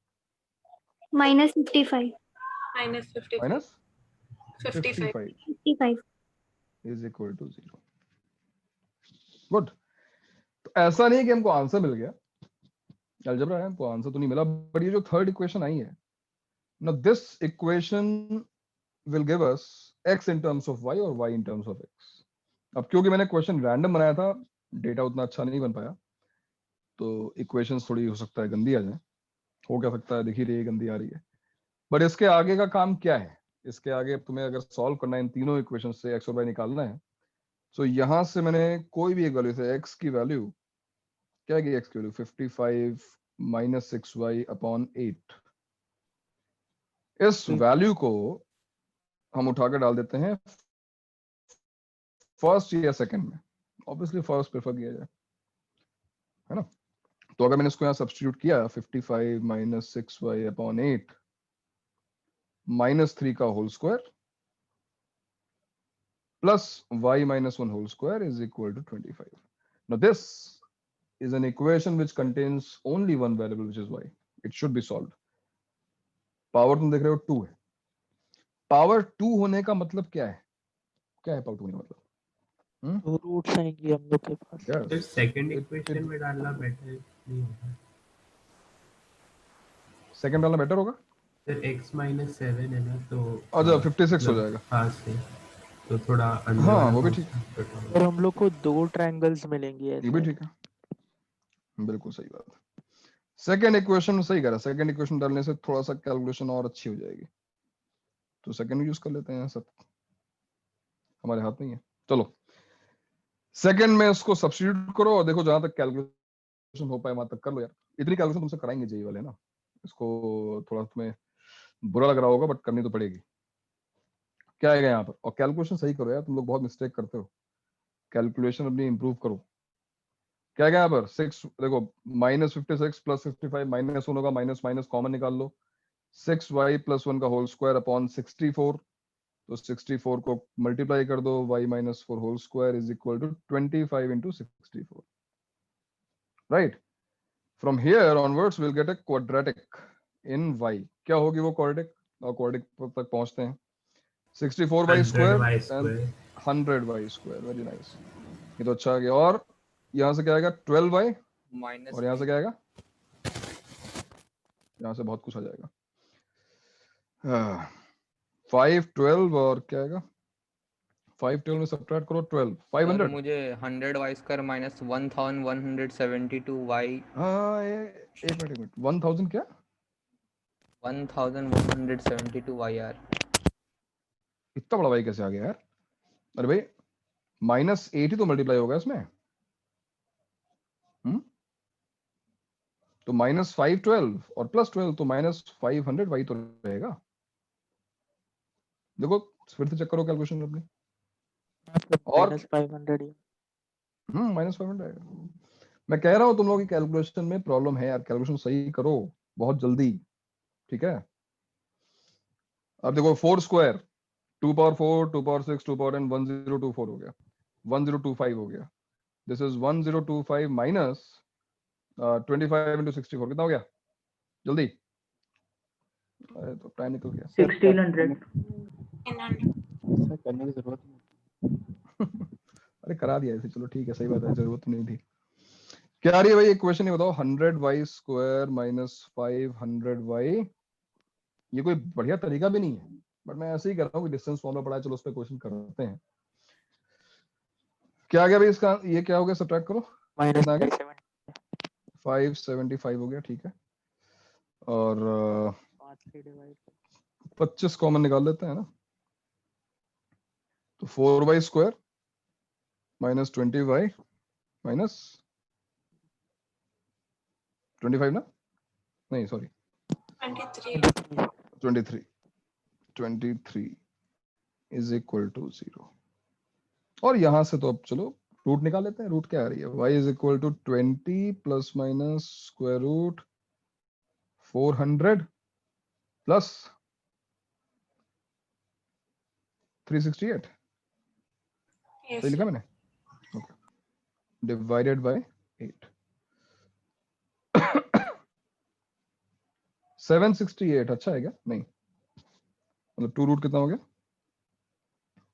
-55. -55. Minus 55. 55. Is equal to 0. Good. तो ऐसा नहीं है कि हमको आंसर मिल गया, अलजेब्रा है, हमको आंसर तो नहीं मिला, बट ये जो थर्ड इक्वेशन आई है ना, this equation will give us x in terms of y और y in terms of x. अब क्योंकि मैंने क्वेश्चन रैंडम बनाया था, डेटा उतना अच्छा नहीं बन पाया, तो इक्वेशंस थोड़ी हो सकता है गंदी आ जाए. हो क्या सकता है, दिख ही रही है गंदी आ रही है. बट इसके आगे का काम क्या है? इसके आगे तुम्हें अगर सॉल्व करना है, इन तीनों इक्वेशन से x और y निकालना है, तो यहां से मैंने कोई भी एक वैल्यू से x की वैल्यू क्या है? x की वैल्यू 55 minus 6y upon 8. इस वैल्यू को हम उठाकर डाल देते हैं फर्स्ट या सेकंड में. ऑब्वियसली फर्स्ट प्रेफर किया जाए, है ना? तो अगर मैंने इसको यहाँ सब्स्टिट्यूट किया 55 माइनस 6y अपॉन 8 माइनस 3 का whole square plus y minus 1 whole square is equal to 25. Now this is an equation which contains only one variable, which is y. It should be solved. Power तुम देख रहे हो 2 है. Power 2 होने का मतलब क्या है? क्या है पावर 2 होने का मतलब? दो रूट्स आएंगे हम लोग के पास। Yes. तो सेकंड इक्वेशन में डालना बेटर नहीं होगा? सेकंड डालना बेटर होगा? फिर x माइनस 7 है ना, तो अच्छा 56 हो जाएगा। हाँ से तो थोड़ा अंदर हाँ वाला वो भी function ठीक है। छोटा और होगा। हम लोग को दो ट्रायंगल्स मिलेंगे ये भी ऐसे। ठीक है, बिल्कुल सही बात है। सेकंड इक्वेशन सही करा, सेकंड इक्वेशन डालने से थोड़ा सा कैलकुलेशन और अच्छी हो जाएगी, तो सेकंड यूज कर लेते हैं। सब हमारे हाथ में ही है। चलो सेकंड में इसको सब्स्टिट्यूट करो और देखो जहां तक कैलकुलेशन हो पाए वहां तक कर लो यार। इतनी कैलकुलेशन तुमसे कराएंगे जेई वाले ना, इसको थोड़ा तुम्हें बुरा लग रहा होगा बट करनी तो पड़ेगी। क्या आएगा यहाँ पर? और कैलकुलेशन सही करो यार, तुम लोग बहुत मिस्टेक करते हो, कैलकुलेशन अपनी इंप्रूव करो। क्या आएगा यहाँ पर? 6 देखो माइनस 56 प्लस 55 माइनस 1 होगा, माइनस माइनस कॉमन निकाल लो। 6y प्लस 1 का होल स्क्वायर अपॉन 64, तो 64 को मल्टीप्लाई कर दो, y minus 4 whole square is equal to 25 into 64, right. From here onwards will get a quadratic in y। क्या होगी वो क्वाड्रेटिक? और क्वाड्रेटिक तक पहुंचते हैं। 64y square 100y square, very nice, ये तो अच्छा आ गया। और यहाँ से क्या आएगा? 12y, और यहाँ से क्या आएगा? यहाँ से बहुत कुछ आ जाएगा। 5 12 और क्या आएगा? 5 12 में सब्ट्रैक्ट करो 12, 500। मुझे 100y स्क्वायर माइनस 1172y। हाँ एक मिनट 1000 क्या? 1172y यार। इतना बड़ा y कैसे आ गया यार? अरे भाई माइनस 8 ही तो मल्टीप्लाई होगा इसमें। तो माइनस 512 और प्लस 12 तो माइनस 500y तो रहेगा। देखो फिर से चेक करो कैलकुलेशन अपनी। और माइनस 500 माइनस 500 आएगा। मैं कह रहा हूं तुम लोगों की कैलकुलेशन में प्रॉब्लम है यार, कैलकुलेशन सही करो बहुत जल्दी, ठीक है। अब देखो 4 square 2 power 4 2 power 6 2 power n 1024 हो गया, 1025 हो गया। दिस इज 1025 माइनस 25 इंटू 64 कितना हो गया? जल्दी, अरे तो टाइम निकल गया। 1600 करने की जरूरत नहीं। अरे करा दिया ऐसे, चलो ठीक है, सही बात है, जरूरत नहीं थी। क्या आ रही है भाई इक्वेशन? ये बताओ 100y स्क्वायर माइनस 500y। ये कोई बढ़िया तरीका भी नहीं है, बट मैं ऐसे ही कर रहा हूँ कि डिस्टेंस फॉर्मूला पढ़ा है, चलो उस पर क्वेश्चन करते हैं। क्या आ गया भाई इसका? ये क्या हो गया? सब्ट्रैक्ट करो, कितना आ गया? 575 हो गया, ठीक है। और 25 कॉमन निकाल लेते हैं ना, तो 4y square minus 20y minus 25 ना, नहीं सॉरी 23 इज इक्वल टू 0। और यहां से तो अब चलो रूट निकाल लेते हैं। रूट क्या आ रही है? y is equal to 20 plus minus square root 400 plus 368, सही लिखा मैंने? Okay, divided by 8। 768 अच्छा है क्या? नहीं, मतलब 2 रूट कितना हो गया?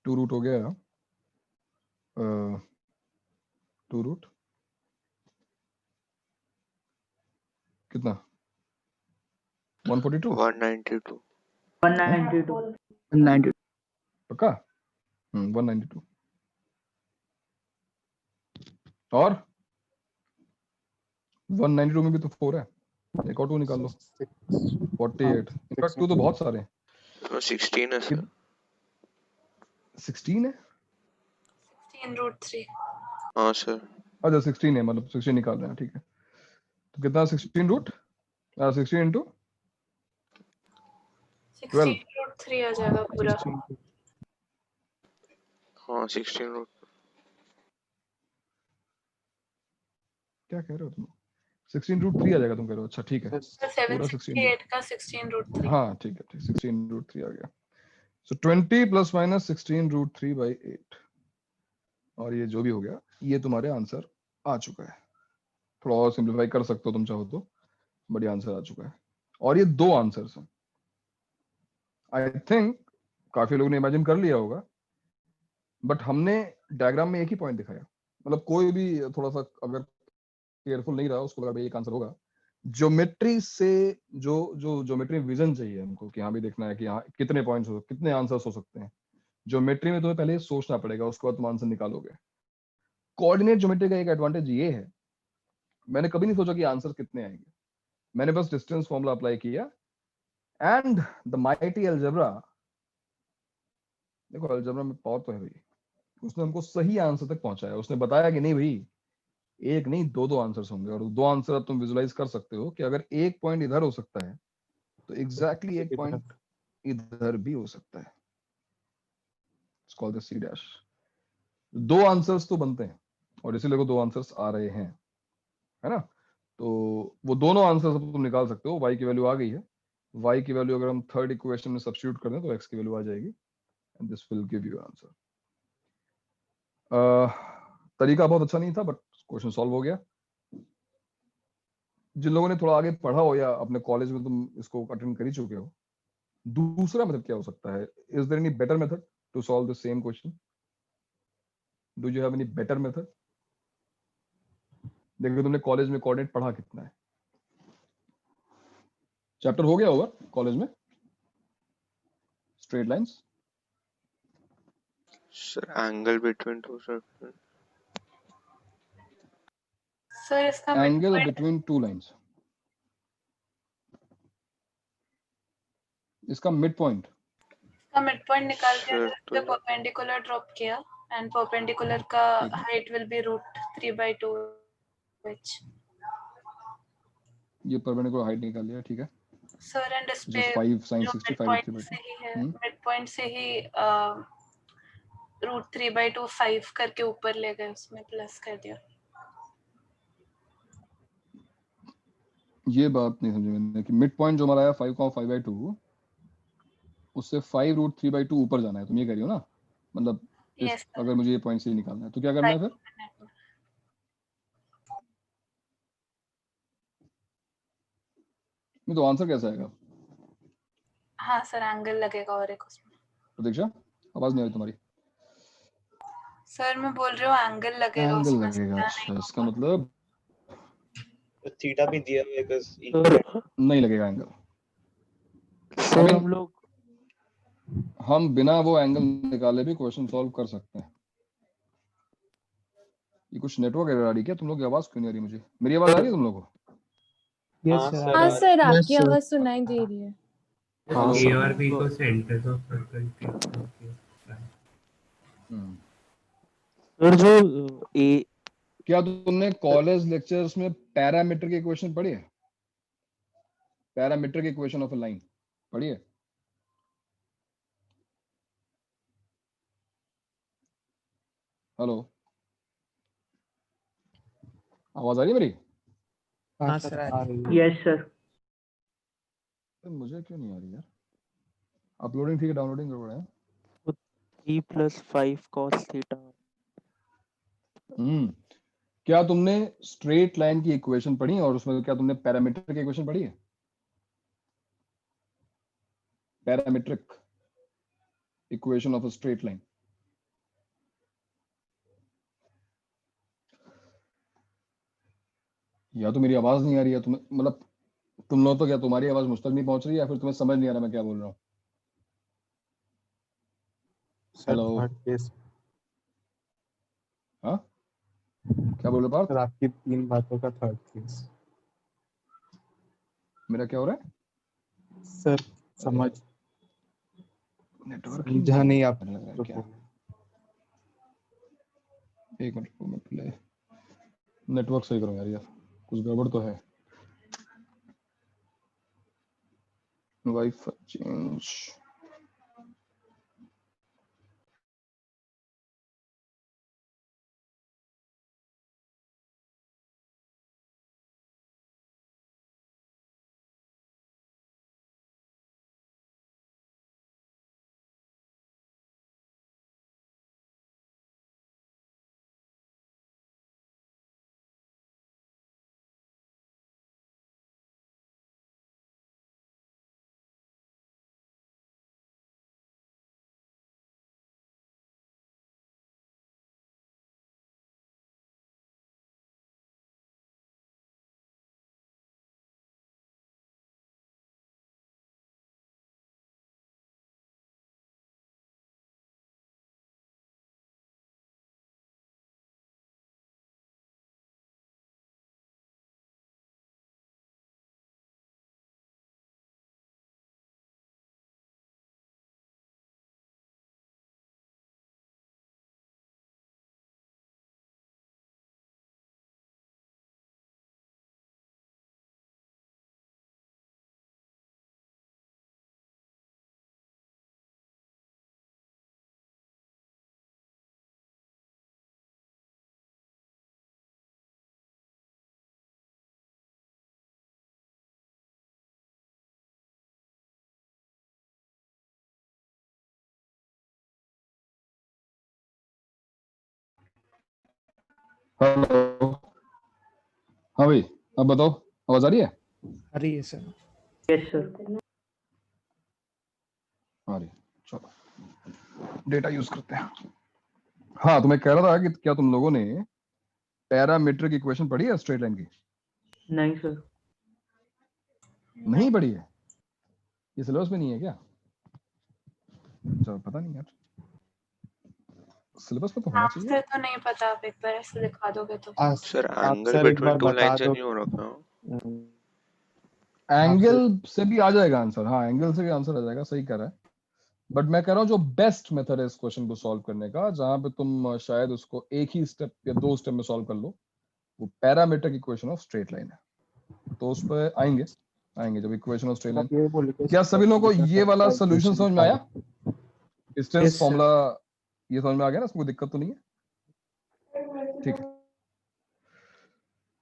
2 रूट हो गया 2 रूट कितना? 142 192 पक्का? 192 और 192 में भी तो 4 है, एक और 2 निकाल लो। 48, इनफैक्ट 2 तो बहुत सारे हैं। 16 है सर। 16 है? 16√3। हाँ सर। अच्छा 16 है, मतलब 16 निकाल रहे हैं, ठीक है। तो कितना 16 रूट 16 इंटू 12 16√3 आ जाएगा पूरा। हाँ 16 रूट। क्या कह रहे हो तुम? 16√3 आ जाएगा तुम कह रहे हो? अच्छा ठीक है, सर पूरा 16 768 का 16√3। हाँ ठीक है, 16√3 आ गया। सो 20 ± 16√3/8, और ये जो भी हो गया, ये तुम्हारे आंसर आ चुका है। थोड़ा और सिंप्लीफाई कर सकते हो तुम चाहो तो, बट ये आंसर आ चुका है। और ये 2 आंसर्स हैं। आई थिंक काफी लोगों ने इमेजिन कर लिया होगा, बट हमने डायग्राम में एक ही पॉइंट दिखाया। मतलब कोई भी थोड़ा सा अगर केयरफुल नहीं रहा, उसको लगा भाई एक आंसर होगा। ज्योमेट्री से जो ज्योमेट्री विजन चाहिए हमको, कि हाँ भी देखना है कि हाँ कितने पॉइंट्स हो, कितने आंसर्स हो सकते हैं। ज्योमेट्री में तुम्हें पहले सोचना पड़ेगा, उसके बाद तुम आंसर निकालोगे। कोऑर्डिनेट ज्योमेट्री का एक एडवांटेज ये है, मैंने कभी नहीं सोचा कि आंसर कितने आएंगे, मैंने बस डिस्टेंस फॉर्मूला अप्लाई किया, एंड द माइटी अलजेब्रा, देखो अलजेब्रा में पावर तो है भाई, उसने हमको सही आंसर तक पहुंचाया। उसने बताया कि नहीं भाई, एक नहीं 2 आंसर्स होंगे, और 2 आंसर अब तुम विजुलाइज कर सकते हो कि अगर एक पॉइंट इधर हो सकता है, तो एग्जैक्टली एक पॉइंट इधर भी हो सकता है। It's called the C dash. 2 answers तो बनते हैं, और इसीलिए को 2 आंसर्स आ रहे हैं, है ना? तो वो दोनों आंसर्स अब तुम निकाल सकते हो। y की वैल्यू आ गई है, y की वैल्यू अगर हम थर्ड इक्वेशन में सब्स्टिट्यूट कर दें तो x की वैल्यू आ जाएगी, and this will give you answer. तरीका बहुत अच्छा नहीं था, बट क्वेश्चन सॉल्व हो गया। जिन लोगों ने थोड़ा आगे पढ़ा हो, या अपने कॉलेज में तुम इसको अटेंड कर ही चुके हो, दूसरा मेथड क्या हो सकता है? Is there any better method to solve the same question? Do you have any better method? देखो तुमने कॉलेज में कोऑर्डिनेट पढ़ा कितना है, चैप्टर हो गया होगा कॉलेज में, straight lines. Sir angle between two circle. Sir इसका एंगल मिडपॉइंट बिटवीन 2 लाइंस, इसका मिड पॉइंट। निकाल के सर अगर इस पे परपेंडिकुलर ड्रॉप किया, एंड परपेंडिकुलर का ठीक है, हाइट विल बी √3/2 which ये परपेंडिकुलर हाइट निकाल लिया, ठीक है, सर एंड इस which पे is 5 sin जो 60 5 मिडपॉइंट 3/2। से ही है, मिडपॉइंट से ही √3/2 5 करके ऊपर ले गए, उसमें प्लस कर दिया। ये बात नहीं समझी मैंने कि मिड पॉइंट जो हमारा है 5,5/2, उससे 5√3/2 ऊपर जाना है, तुम ये कह रही हो ना? मतलब इस यस सर, अगर मुझे ये पॉइंट से ही निकालना है तो क्या करना है फिर? नहीं तो आंसर कैसा आएगा? हाँ सर, एंगल लगेगा और एक उसमें। प्रतीक्षा, आवाज नहीं आ रही तुम्हारी। सर मैं बोल रही हूँ एंगल लगेगा एंगल उसमें, लगेगा, सीधा अच्छा, नहीं इसका होगा। मतलब तो थीटा भी दिया हुआ है because नहीं लगेगा एंगल। सर हम लोग हम बिना वो एंगल निकाले भी क्वेश्चन सॉल्व कर सकते हैं। ये कुछ नेटवर्क एरर आ रही है क्या? तुम लोग की आवाज क्यों नहीं आ रही मुझे? मेरी आवाज आ रही है तुम लोगों को? हाँ सर, हाँ सर, Yes, आपकी sir. आवाज सुनाई दे रही है। हेलो। ए और बी को सेंटर्स ऑफ सर्कल के सर जो ए क्या तुमने कॉलेज लेक्चर्स में पैरामीटर के इक्वेशन पढ़ी है? Parametric equation of a line पढ़ी है? हेलो, आवाज आ रही है मेरी? हाँ सर, आ रही है। Yes sir. मुझे क्यों नहीं आ रही यार? अपलोडिंग ठीक है, डाउनलोडिंग गड़बड़ है। 3 + 5 cos थीटा। क्या तुमने स्ट्रेट लाइन की इक्वेशन पढ़ी है, और उसमें क्या तुमने पैरामीटर की इक्वेशन पढ़ी है? Parametric equation of a straight line. या तो मेरी आवाज नहीं आ रही है, तुम्हें मतलब तुम लोग तो, क्या तुम्हारी आवाज मुझ तक नहीं पहुंच रही है, या फिर तुम्हें समझ नहीं आ रहा मैं क्या बोल रहा हूँ? Sir hello, third case. हाँ क्या बोल रहे हो पार्थ? सर आपकी 3 बातों का थर्ड केस। मेरा क्या हो रहा है? सर समझ नेटवर्क समझा नहीं आप लग रहा है जो क्या? बोले। एक मिनट, नेटवर्क सही करो यार, कुछ गड़बड़ तो है। Wifi change. हेलो, हाँ भाई, अब बताओ, आवाज आ रही है? आ रही है सर। Yes sir. आ रही है, चलो डेटा यूज करते हैं। हाँ, तो मैं कह रहा था कि क्या तुम लोगों ने पैरामीट्रिक इक्वेशन पढ़ी है स्ट्रेट लाइन की? नहीं सर। नहीं पढ़ी है? ये सिलेबस में नहीं है क्या? चलो पता नहीं यार, सिलेबस में तो होना नाम चाहिए। से तो नहीं पता, आप एक बार ऐसे दिखा दोगे तो। सर आप एंगल सर एक बिटवीन बार टू बता लाइंस दो। नहीं हो रखा। एंगल से भी आ जाएगा आंसर, हाँ एंगल से भी आंसर आ जाएगा, सही कह रहा है। बट मैं कह रहा हूँ जो बेस्ट मेथड है इस क्वेश्चन को सॉल्व करने का, जहां पे तुम शायद उसको एक ही स्टेप या 2 स्टेप में सॉल्व कर लो, वो parametric equation of straight line है। तो उस पर आएंगे जब इक्वेशन ऑफ स्ट्रेट लाइन। आप ये बोले कि क्या सभी लोगों को ये वाला सोल्यूशन समझ में आया? Distance Yes, sir. फॉर्मूला ये समझ में आ गया ना, इसमें कोई दिक्कत तो नहीं है? ठीक है,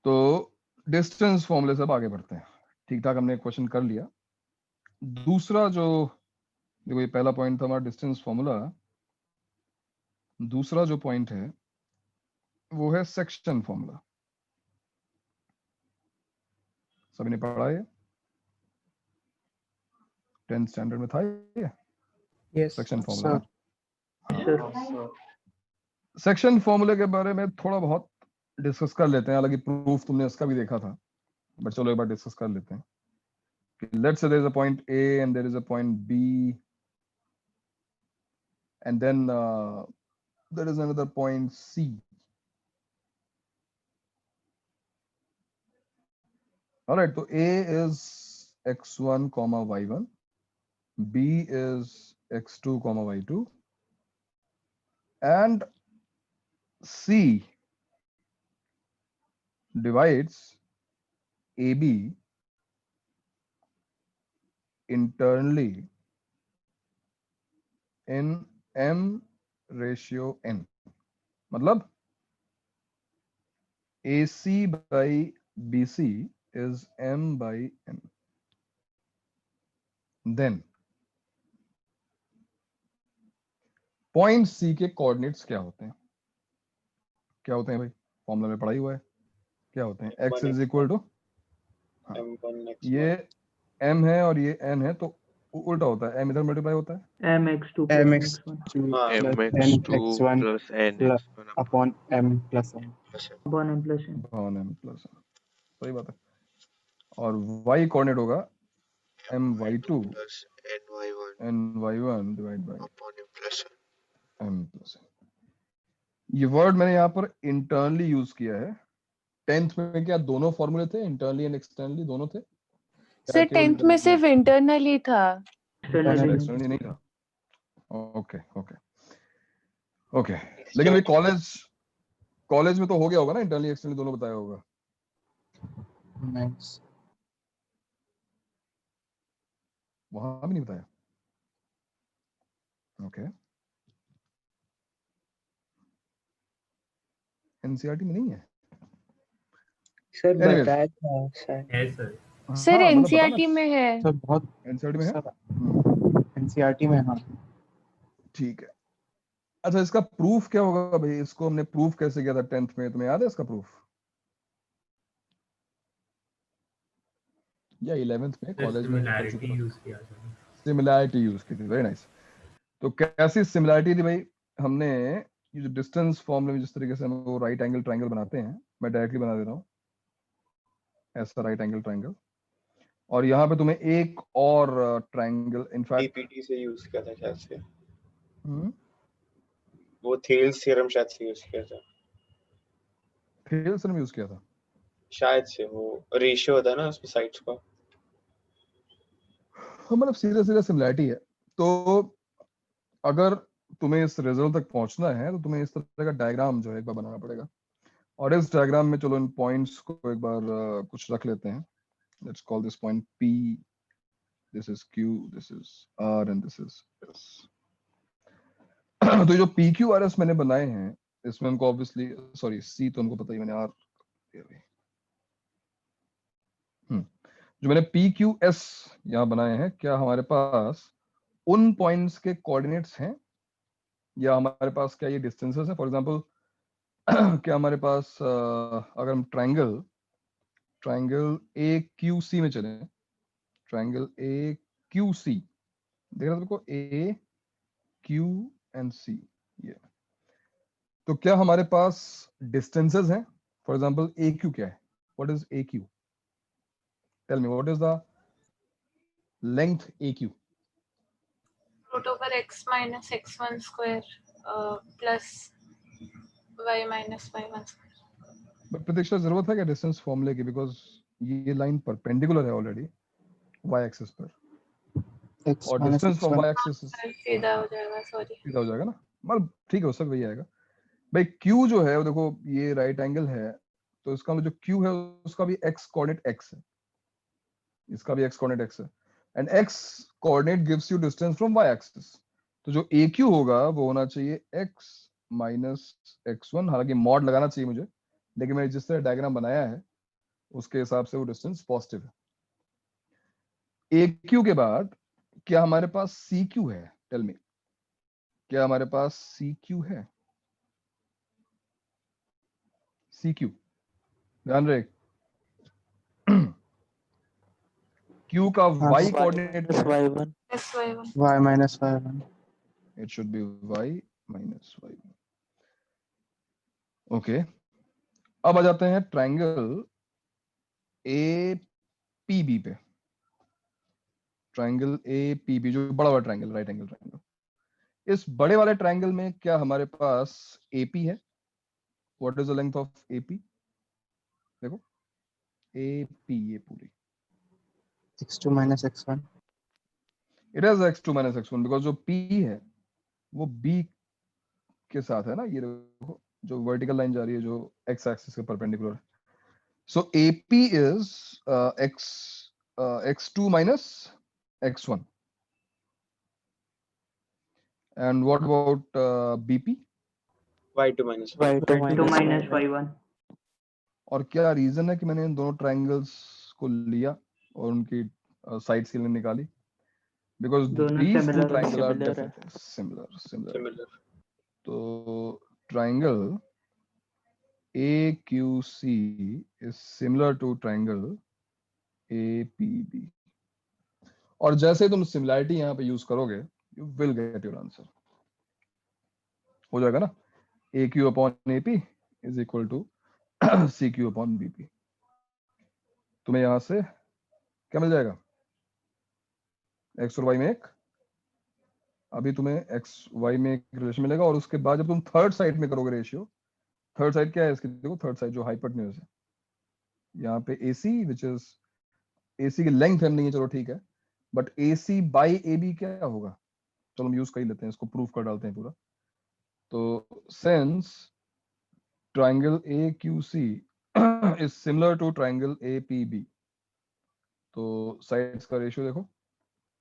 तो डिस्टेंस फॉर्मूले से अब आगे बढ़ते हैं। ठीक ठाक, हमने क्वेश्चन कर लिया। दूसरा जो, देखो ये पहला पॉइंट था हमारा डिस्टेंस फॉर्मूला। दूसरा जो पॉइंट है वो है सेक्शन फॉर्मूला। सभी ने पढ़ा है? 10th स्टैंडर्ड में था ये Yes. Section formula. Sir. Section फॉर्मूले के बारे में थोड़ा बहुत डिस्कस कर लेते हैं, हालांकि प्रूफ तुमने इसका भी देखा था, बट चलो एक बार डिस्कस कर लेते हैं कि let's say there is a point A and there is a point B and then there is another point C. All right, so A is x1 comma y1, B is x2 comma y2, and C divides AB internally in m ratio n. मतलब AC by BC is m by n. Then point C के coordinates क्या होते हैं? क्या होते हैं भाई? Formula में पढ़ा ही हुआ है। क्या होते हैं? x इज इक्वल टू, ये m है और ये n है, तो उल्टा होता है, m इधर मल्टीप्लाई होता है mx2 mx2 mx2 plus n upon m plus n upon m plus n। upon m plus n, सही बात है। और y कोऑर्डिनेट होगा my2 plus ny1 ny1 divide bye upon m plus n। m plus n। ये word मैंने यहाँ पर internally use किया है। 10th में क्या दोनों फॉर्मूले थे, इंटरनली एंड एक्सटर्नली दोनों थे? सर 10th में सिर्फ इंटरनल ही था। एक्सटर्नली नहीं था? ओके ओके ओके, लेकिन भाई कॉलेज में तो हो गया होगा ना, इंटरनली एक्सटर्नली दोनों बताया होगा। nice. वहां भी नहीं बताया? ओके, एनसीईआरटी में नहीं है? सर Anyways, बताया था सर। है सर। सर हाँ, मतलब एनसीईआरटी बताना। में है। सर बहुत एनसीईआरटी में है? एनसीईआरटी में हाँ। ठीक है। अच्छा, इसका प्रूफ क्या होगा भाई? इसको हमने प्रूफ कैसे किया था 10th में, तुम्हें याद है इसका प्रूफ? या 11th में कॉलेज में कर चुके सिमिलैरिटी थे? यूज किया था। सिमिलैरिटी यूज की थी, वेरी नाइस। तो कैसी सिमिलैरिटी थी भाई? हमने ये जो डिस्टेंस फॉर्मूले में जिस तरीके से हम वो राइट एंगल ट्रायंगल बनाते हैं, मैं डायरेक्टली बना दे रहा हूँ ऐसा राइट एंगल ट्रायंगल, और यहाँ पे तुम्हें एक और ट्रायंगल, इनफैक्ट पीपीटी से यूज किया था शायद से, वो थेल्स थ्योरम शायद से यूज किया था, थेल्स ने यूज किया था शायद से। वो रेशियो होता है ना उसमें साइड्स का। मतलब सीधा सिमिलैरिटी है। तो अगर तुम्हें इस रिजल्ट तक पहुंचना है तो तुम्हें इस तरह का डायग्राम जो है एक बार बनाना पड़ेगा, और इस डायग्राम में चलो इन पॉइंट्स को एक बार कुछ रख लेते हैं। Let's call this point P, this is Q, this is R and this is S। तो जो PQRS मैंने बनाए हैं इसमें हमको ऑब्वियसली, सॉरी C तो हमको पता ही, मैंने R दिया भाई। जो मैंने PQS यहाँ बनाए हैं, क्या हमारे पास उन पॉइंट्स के कोऑर्डिनेट्स हैं या हमारे पास क्या ये डिस्टेंसेस हैं? फॉर एग्जांपल क्या हमारे पास अगर हम ट्रायंगल ए क्यू सी में चले, ट्रायंगल ए क्यू सी, देख रहे हो ए क्यू एंड सी, ये तो क्या हमारे पास डिस्टेंसेस हैं? फॉर एग्जांपल ए क्यू क्या है? What is A Q? Tell me what is the length A Q? Root over x minus x1 square plus y minus y1 square. But प्रतीक्षा जरूरत है क्या डिस्टेंस फॉर्मूले की? बिकॉज ये लाइन परपेंडिकुलर है ऑलरेडी y एक्सिस पर, x और minus distance from x1 y axis सीधा हो जाएगा, सॉरी सीधा हो जाएगा ना, मतलब ठीक है, उस तक वही आएगा भाई। q जो है वो देखो ये राइट एंगल है, तो इसका मतलब जो q है उसका भी x कोऑर्डिनेट x है, इसका भी x कोऑर्डिनेट x है, and x coordinate gives you distance from y axis. तो जो AQ होगा वो होना चाहिए x माइनस x1, हालांकि मॉड लगाना चाहिए मुझे, लेकिन मैंने जिस तरह डायग्राम बनाया है उसके हिसाब से वो डिस्टेंस पॉजिटिव है। AQ के बाद क्या हमारे पास CQ है? टेल मी, क्या हमारे पास CQ है? CQ ध्यान रहे, Q का हाँ, y कोऑर्डिनेट क्या है? y1 y minus y1 It should be y minus y1. Okay, अब आ जाते हैं ट्रायंगल APB पे, ट्रायंगल APB जो बड़ा वाला ट्रायंगल, राइट एंगल ट्रायंगल। इस बड़े वाले ट्रायंगल में क्या हमारे पास AP है? What is the length of AP? देखो AP ये पूरी, x2 minus x1 it is x2 minus x1 because जो P है वो B के साथ है ना, ये देखो जो वर्टिकल लाइन जा रही है जो x एक्सिस के परपेंडिकुलर है। सो AP is x2 minus x1, and what about BP? y2 minus y2 y2 minus minus y1 y1 और क्या रीजन है कि मैंने इन दोनों ट्रायंगल्स को लिया और उनकी साइड्स की लाइन निकाली? बिकॉज दोनों these two similar triangle are similar है। definitely similar. similar. तो triangle AQC is similar to triangle APB, और जैसे तुम सिमिलैरिटी यहाँ पे यूज करोगे you will get your answer, हो जाएगा ना। AQ upon AP is equal to CQ upon BP। तुम्हें यहां से क्या मिल जाएगा? x और y में एक, अभी तुम्हें x y में एक रिलेशन मिलेगा, और उसके बाद जब तुम थर्ड साइड में करोगे रेशियो, थर्ड साइड क्या है इसकी? देखो थर्ड साइड जो हाइपोटेन्यूज है, यहाँ पे AC विच इज AC की लेंथ हम नहीं है, चलो ठीक है, बट AC बाई AB क्या होगा? चलो हम यूज कर ही लेते हैं, इसको प्रूफ कर डालते हैं पूरा। तो since triangle AQC is similar to triangle APB, तो साइड्स का रेशियो देखो,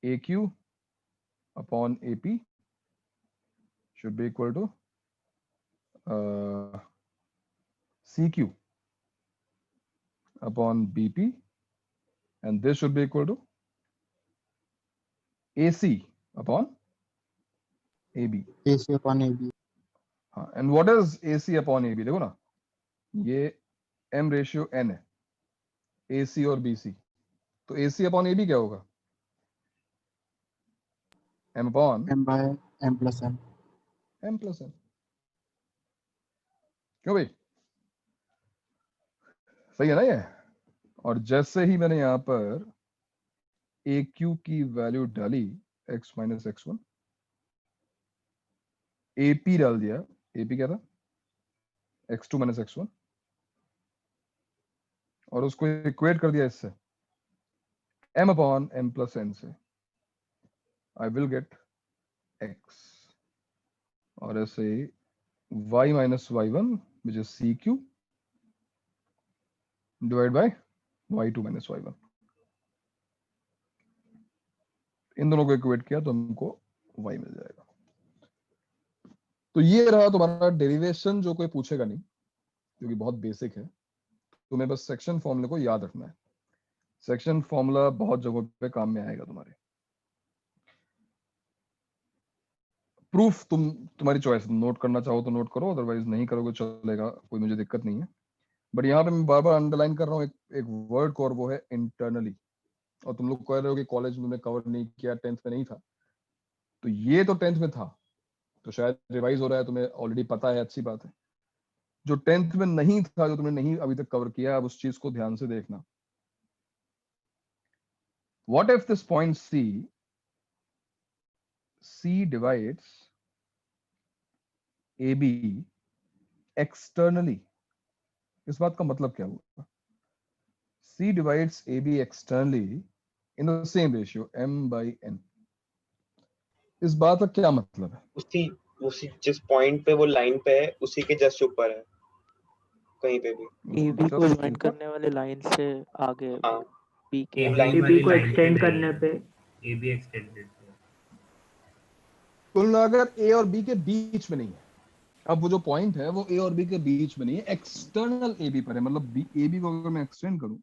AQ upon AP should be equal to CQ upon BP, and this should be equal to AC upon AB. AC upon AB हाँ, and what is AC upon AB? देखो ना, ये M ratio N है, AC और BC, तो AC upon AB क्या होगा? M upon m by m plus n M plus N। क्यों भाई, सही है ना ये? और जैसे ही मैंने यहाँ पर AQ की वैल्यू डाली x माइनस x1, AP डाल दिया, AP क्या था? x2 माइनस x1, और उसको इक्वेट कर दिया इससे m upon m plus n से, आई विल गेट x, और ऐसे y minus y1 which is CQ divide by y2 minus y1। इन दोनों को इक्वेट किया तो हमको y मिल जाएगा। तो ये रहा तुम्हारा डेरिवेशन, जो कोई पूछेगा नहीं क्योंकि बहुत बेसिक है, तुम्हें बस सेक्शन फॉर्मूले को याद रखना है। सेक्शन फॉर्मूला बहुत जगहों पे काम में आएगा तुम्हारे। प्रूफ तुम्हारी चॉइस, तुम नोट करना चाहो तो नोट करो, अदरवाइज नहीं करोगे चलेगा, कोई मुझे दिक्कत नहीं है। बट यहाँ पे मैं बार बार अंडरलाइन कर रहा हूँ एक वर्ड को, और वो है इंटरनली। और तुम लोग कह रहे हो कि कॉलेज में कवर नहीं किया, 10th में नहीं था, तो ये तो 10th में था, तो शायद रिवाइज हो रहा है, तुम्हें ऑलरेडी पता है, अच्छी बात है। जो 10th में नहीं था, जो तुमने नहीं अभी तक कवर किया, अब उस चीज को ध्यान से देखना। What if this point C divides AB externally? इस बात का मतलब क्या हुआ? C divides AB externally in the same ratio m/n. इस बात का क्या मतलब है? उसी जिस पॉइंट पे वो लाइन पे है, उसी के जस्ट ऊपर है, कहीं पे भी। AB को ज्वाइन करने वाले लाइन से आगे हाँ, B के AB को एक्सटेंड करने पे AB एक्सटेंडेड। तुलना अगर A और B के बीच में नहीं है, अब वो जो पॉइंट है वो A और B के बीच में नहीं है, एक्सटर्नल AB पर है, मतलब AB को अगर मैं एक्सटेंड करूं,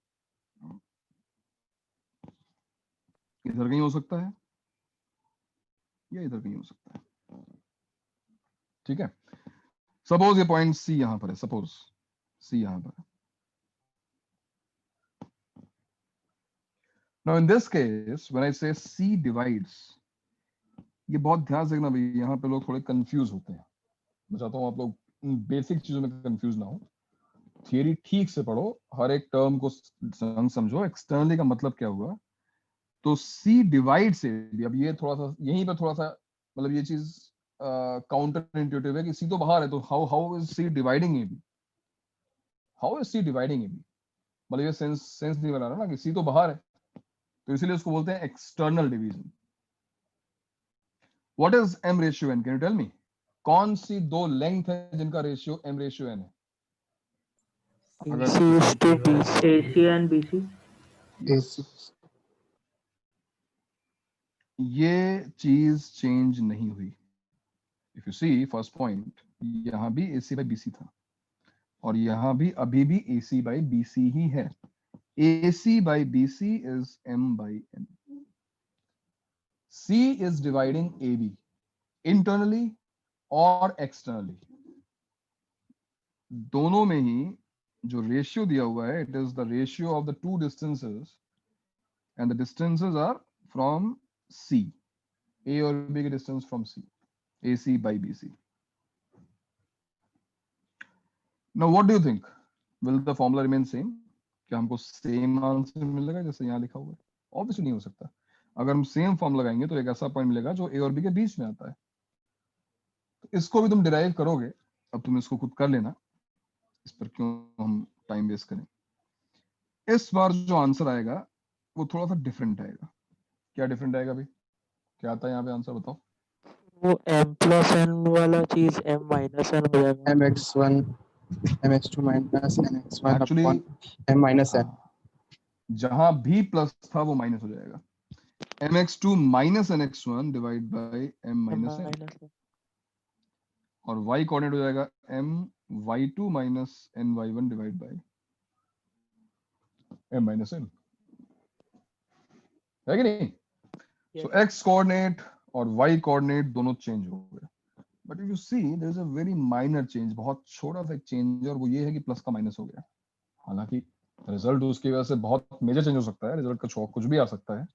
इधर कहीं हो सकता है या इधर कहीं हो सकता है, ठीक है। सपोज ये पॉइंट C यहां पर है, सपोज C यहां पर है। Now in this case when I say C divides, ये बहुत ध्यान से देखना भाई, यहाँ पे लोग थोड़े कंफ्यूज होते हैं। मैं चाहता हूँ आप लोग बेसिक चीजों में कंफ्यूज ना हो, थियरी ठीक से पढ़ो, हर एक टर्म को समझो। एक्सटर्नली का मतलब क्या हुआ, तो C डिवाइड से भी, अब ये थोड़ा सा यहीं पे थोड़ा सा मतलब ये चीज काउंटर इंट्यूटिव है कि C तो बाहर है, तो how is C dividing AB? How is C dividing AB? मतलब ये सेंस नहीं बना रहा ना कि C तो बाहर है, तो इसीलिए उसको बोलते हैं external division. What is M ratio N? Can you tell me? कौन सी दो लेंथ है जिनका रेशियो M रेशियो N है? AC and BC। ये चीज चेंज नहीं हुई। If you see first point, यहां भी AC by BC था, और यहां भी अभी भी AC by BC ही है। AC by BC is M by N. C is dividing AB internally और externally, दोनों में ही जो रेशियो दिया हुआ है, it is the ratio of the two distances, and the distances are from C, A और B के distance from C, AC by BC. Now what do you think? Will the formula remain same? क्या हमको same answer मिलेगा जैसे यहाँ लिखा हुआ है? ऑब्वियसली नहीं हो सकता। अगर हम सेम फॉर्म लगाएंगे तो एक ऐसा पॉइंट मिलेगा जो A और B के बीच में आता है। तो इसको भी तुम डिराइव करोगे, अब तुम इसको खुद कर लेना, इस पर क्यों हम टाइम वेस्ट करें। इस बार जो आंसर आएगा वो थोड़ा सा डिफरेंट आएगा। क्या डिफरेंट आएगा भाई? क्या आता है यहाँ पे आंसर बताओ? वो M+N वाला चीज M-N हो जाएगा। MX1 MX2 minus NX1 Actually, upon M minus N। जहां भी प्लस था वो माइनस हो जाएगा। MX2 minus NX1 divide by M minus N, और y कोऑर्डिनेट हो जाएगा MY2 minus NY1 divide by M minus N, है कि नहीं? So x कोऑर्डिनेट और y कोऑर्डिनेट दोनों चेंज हो गए, but if you see there is a very minor change, बहुत छोटा सा एक चेंज, और वो ये है कि प्लस का माइनस हो गया। हालांकि रिजल्ट उसकी वजह से बहुत मेजर चेंज हो सकता है, रिजल्ट का कुछ भी आ सकता है,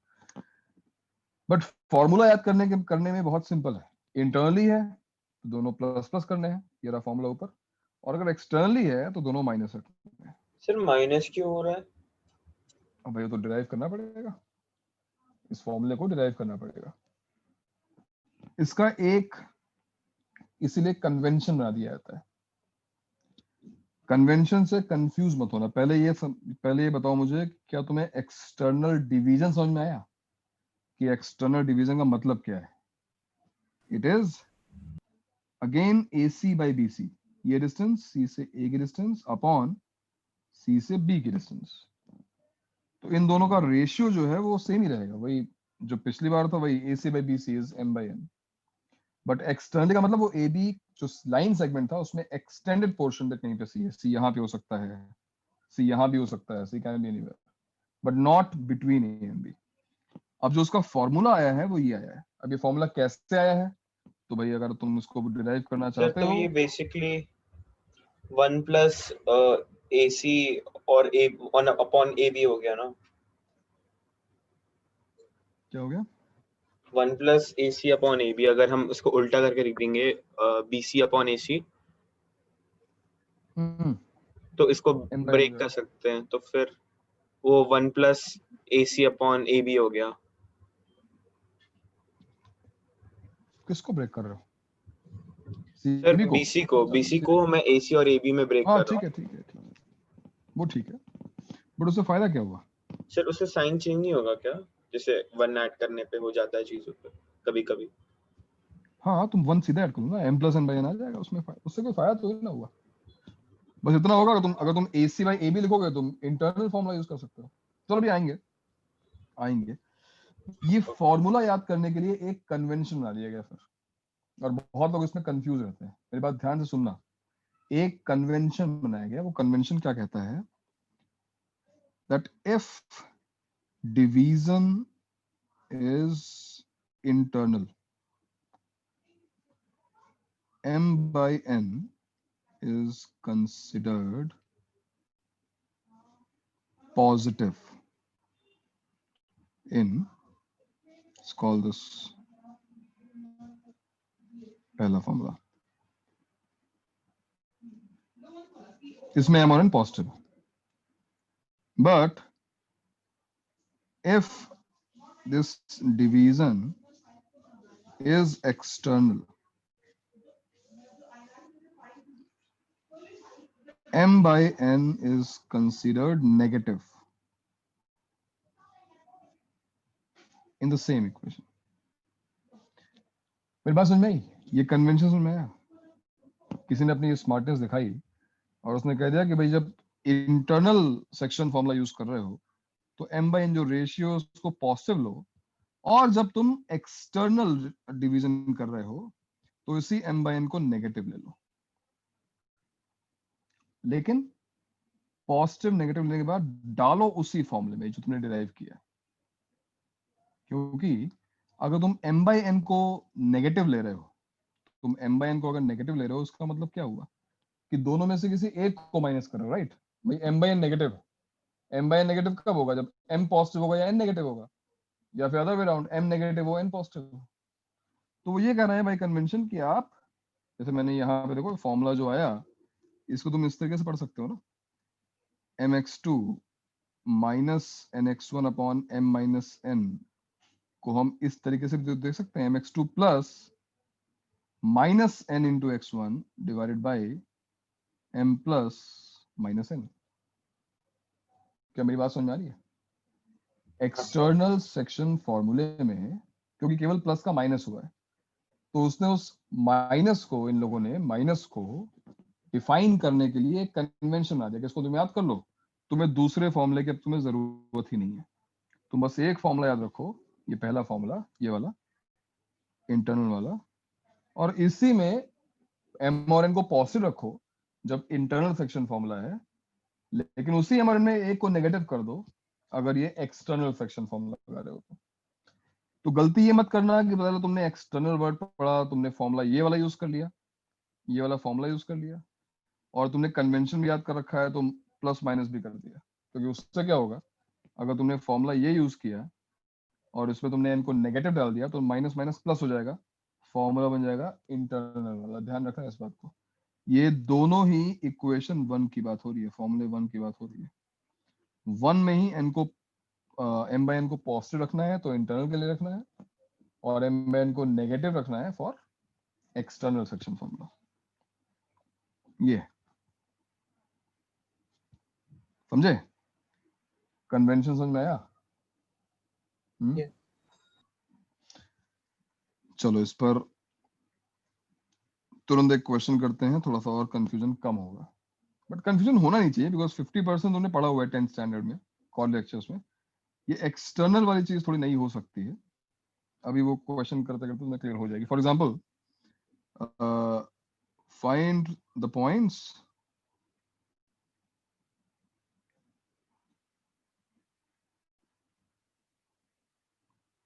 बट फॉर्मूला याद करने में बहुत सिंपल है। इंटरनली है तो दोनों प्लस प्लस करने हैं, ये रहा फॉर्मूला ऊपर, और अगर एक्सटर्नली है तो दोनों माइनस रखने हैं। सर माइनस क्यों हो रहा है? अब भाई तो डिराइव करना पड़ेगा, इस फॉर्मूले को डिराइव करना पड़ेगा। इसका एक इसीलिए कन्वेंशन बना दिया जाता है। कन्वेंशन से कंफ्यूज मत होना। पहले ये बताओ मुझे, क्या तुम्हें एक्सटर्नल डिवीजन समझ में आया कि एक्सटर्नल डिवीजन का मतलब क्या है? It is again AC by BC, ये डिस्टेंस C से A की डिस्टेंस अपॉन C से B की डिस्टेंस। तो इन दोनों का रेशियो जो है वो सेम ही रहेगा, वही जो पिछली बार था, वही AC by BC is M by N। But externally का मतलब वो AB जो लाइन सेगमेंट था उसमें एक्सटेंडेड पोर्शन पे कहीं पे C है। C यहाँ पे हो सकता है, C यहाँ भी हो सकता है, C can be anywhere, but not between A and B। अब जो उसका फॉर्मूला आया है वो ये आया है। अब ये फॉर्मूला कैसे आया है? तो भाई अगर तुम इसको डिराइव करना सर चाहते तो हो, ये बेसिकली 1 प्लस AC और A on upon AB हो गया ना, क्या हो गया? 1 प्लस AC अपॉन AB, अगर हम इसको उल्टा करके लिख देंगे BC अपॉन AC, तो इसको M by N हो ब्रेक कर जाएगा। सकते हैं, तो फिर वो 1 प्लस AC अपॉन AB हो गया। किसको ब्रेक कर रहे हो? सर CB को? BC को मैं AC और AB में ब्रेक हाँ कर रहा ठीक है, ठीक है, ठीक है, वो ठीक है, बट उससे फायदा क्या हुआ? हूँ। सर उससे साइन चेंज नहीं होगा क्या, जैसे 1 ऐड करने पे हो जाता है चीजों पे कभी कभी? हाँ तुम 1 सीधा ऐड करो ना, M plus N by N आ जाएगा, उसमें उससे कोई फायदा तो नहीं ना हुआ। बस इतना होगा, अगर तुम AC बाई AB लिखोगे तुम इंटरनल फॉर्मूला यूज कर सकते हो। चलो अभी आएंगे। ये फॉर्मूला याद करने के लिए एक कन्वेंशन बना दिया गया फिर, और बहुत लोग इसमें कंफ्यूज रहते हैं। मेरी बात ध्यान से सुनना। एक कन्वेंशन बनाया गया, वो कन्वेंशन क्या कहता है, that if division is internal, M by N is considered positive in, let's call this पहला फॉर्मूला, इसमें M और N positive, but if this division is external, M by N is considered negative in the same equation. मेरी बात समझ में आई? ये convention समझ में आया? किसी ने अपनी स्मार्टनेस दिखाई और उसने कह दिया कि भाई जब इंटरनल सेक्शन फॉर्मूला यूज कर रहे हो तो M by N जो रेशियो उसको पॉजिटिव लो, और जब तुम एक्सटर्नल डिवीजन कर रहे हो तो इसी M by N को नेगेटिव ले लो। लेकिन पॉजिटिव नेगेटिव लेने के बाद डालो उसी फॉर्मूले में जो तुमने डिराइव किया, क्योंकि अगर तुम M by N को नेगेटिव ले रहे हो, तुम M by N को अगर नेगेटिव ले रहे हो, उसका मतलब क्या हुआ कि दोनों में से किसी एक को माइनस कर रहे हो, राइट? भाई M by N negative, M by N negative कब होगा? जब M पॉजिटिव होगा या N नेगेटिव होगा, या फिर other way around, M negative हो N पॉजिटिव हो। तो वो ये कह रहे हैं भाई कन्वेंशन कि आप, जैसे मैंने यहाँ पे देखो फॉर्मूला जो आया, इसको तुम इस तरीके से पढ़ सकते हो ना, mx2 minus nx1 upon m minus n को हम इस तरीके से भी देख सकते हैं, mx2 plus minus n into x1 divided by m plus minus n। क्या मेरी बात समझ में आ रही है? एक्सटर्नल सेक्शन फॉर्मूले में क्योंकि केवल प्लस का माइनस हुआ है, तो उसने उस माइनस को, इन लोगों ने माइनस को डिफाइन करने के लिए एक कन्वेंशन बना दिया कि इसको तुम याद कर लो, तुम्हें दूसरे फॉर्मूले की अब तुम्हें जरूरत ही नहीं है, तुम बस एक फॉर्मूला याद रखो, ये पहला फॉर्मूला, ये वाला इंटरनल वाला, और इसी में M और N को पॉजिटिव रखो जब इंटरनल सेक्शन फॉर्मूला है, लेकिन उसी M और N में एक को नेगेटिव कर दो अगर ये एक्सटर्नल सेक्शन फॉर्मूला लगा रहे हो तो गलती ये मत करना कि पता तुमने एक्सटर्नल वर्ड पढ़ा, तुमने फॉर्मूला ये वाला यूज कर लिया, ये वाला फॉर्मूला यूज कर लिया, और तुमने कन्वेंशन भी याद कर रखा है तो प्लस माइनस भी कर दिया, क्योंकि उससे क्या होगा, अगर तुमने फॉर्मूला ये यूज किया और इसमें तुमने n को नेगेटिव डाल दिया तो माइनस माइनस प्लस हो जाएगा, फॉर्मूला बन जाएगा इंटरनल वाला। ध्यान रखना इस बात को, ये दोनों ही इक्वेशन 1 की बात हो रही है, फॉर्मूले 1 की बात हो रही है। 1 में ही n को m by n को पॉजिटिव रखना है तो इंटरनल के लिए रखना है, और m by n को नेगेटिव रखना है फॉर एक्सटर्नल सेक्शन फॉर्मूला। ये समझे? कन्वेंशन समझ में आया? चलो इस पर तुरंत एक क्वेश्चन करते हैं, थोड़ा सा और कंफ्यूजन कम होगा, बट कंफ्यूजन होना नहीं चाहिए बिकॉज 50% तुमने पढ़ा हुआ है 10th स्टैंडर्ड में कॉल लेक्चर्स में। ये एक्सटर्नल वाली चीज थोड़ी नई हो सकती है, अभी वो क्वेश्चन करते करते तुम्हें क्लियर हो जाएगी। For example find the points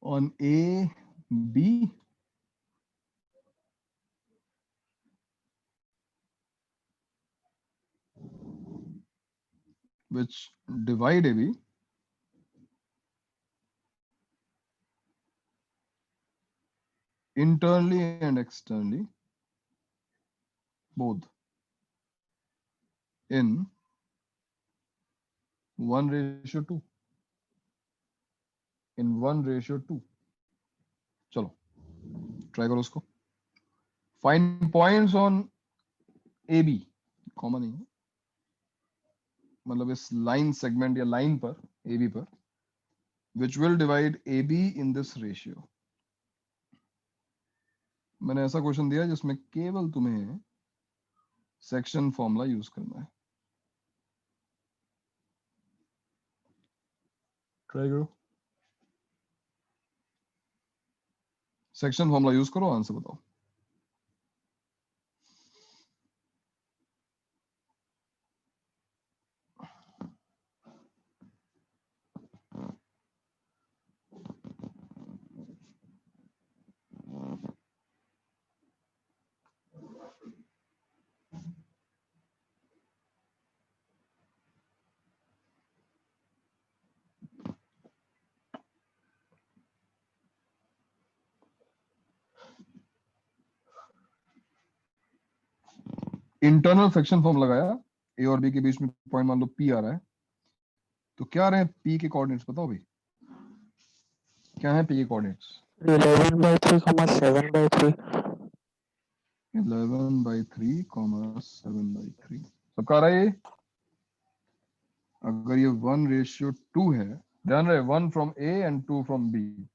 on A, B which divide AB internally and externally both in 1:2 in 1:2. चलो ट्राई करो उसको. Find points on AB, common नहीं है, मतलब इस लाइन सेगमेंट या लाइन पर AB पर, which will divide AB in this ratio. मैंने ऐसा क्वेश्चन दिया जिसमें केवल तुम्हें सेक्शन फॉर्मूला यूज करना है. ट्राई करो, सेक्शन फॉर्मूला यूज करो, आंसर बताओ. इंटरनल फ्रिक्शन फॉर्म लगाया, ए और बी के बीच में पॉइंट मान लो पी आ रहा है, तो क्या रहे पी के कोऑर्डिनेट्स बताओ भाई, क्या है पी के कोऑर्डिनेट्स? 11/3, 7/3. 11/3, 7/3. सबका आ रहा है ये? अगर ये 1:2 है, ध्यान रहे 1 from A and 2 from B,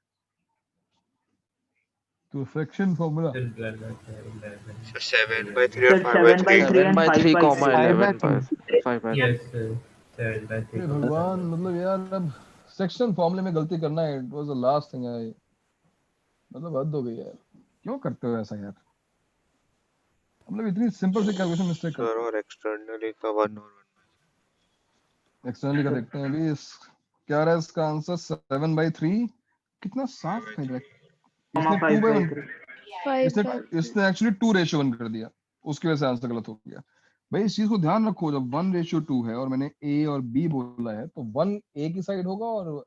तो friction formula 7/3 or 5/3? 7/3 and 5/3. Yes, 7/3. भगवान, मतलब यार अब सेक्शन फॉर्मूले में गलती करना है, it was the last thing I, मतलब हद हो गई यार, क्यों करते हो ऐसा यार, मतलब इतनी सिंपल सी कैलकुलेशन मिस्टेक सर और एक्सटर्नली का 1 और 1. एक्सटर्नली का देखते हैं अभी क्या रहा है इसका आंसर. 7/3 कितना साफ है डायरेक्ट, इसने 2/1 इसने एक्चुअली 2:1 कर दिया, उसकी वजह से आंसर गलत हो गया. भाई इस चीज को ध्यान रखो, जब 1:2 है और मैंने ए और बी बोला है, तो 1 ए की साइड होगा और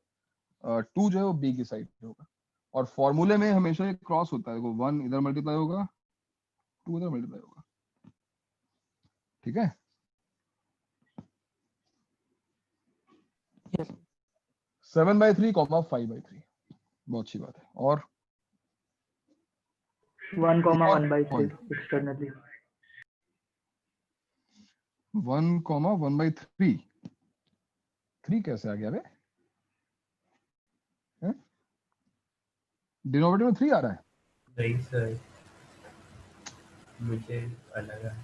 2 जो है वो बी की साइड होगा, और फॉर्मूले में हमेशा ये क्रॉस होता है, देखो 1 इधर मल्टीप्लाई होगा, 2 इधर मल्टीप्लाई होगा, ठीक है. Yes. 7/3, 5/3, बहुत अच्छी बात है. और 1,1/3 externally. 1,1/3, 3 कैसे आ गया बे? डिनोमिनेटर में 3 आ रहा है. नहीं सर, मुझे अलग है.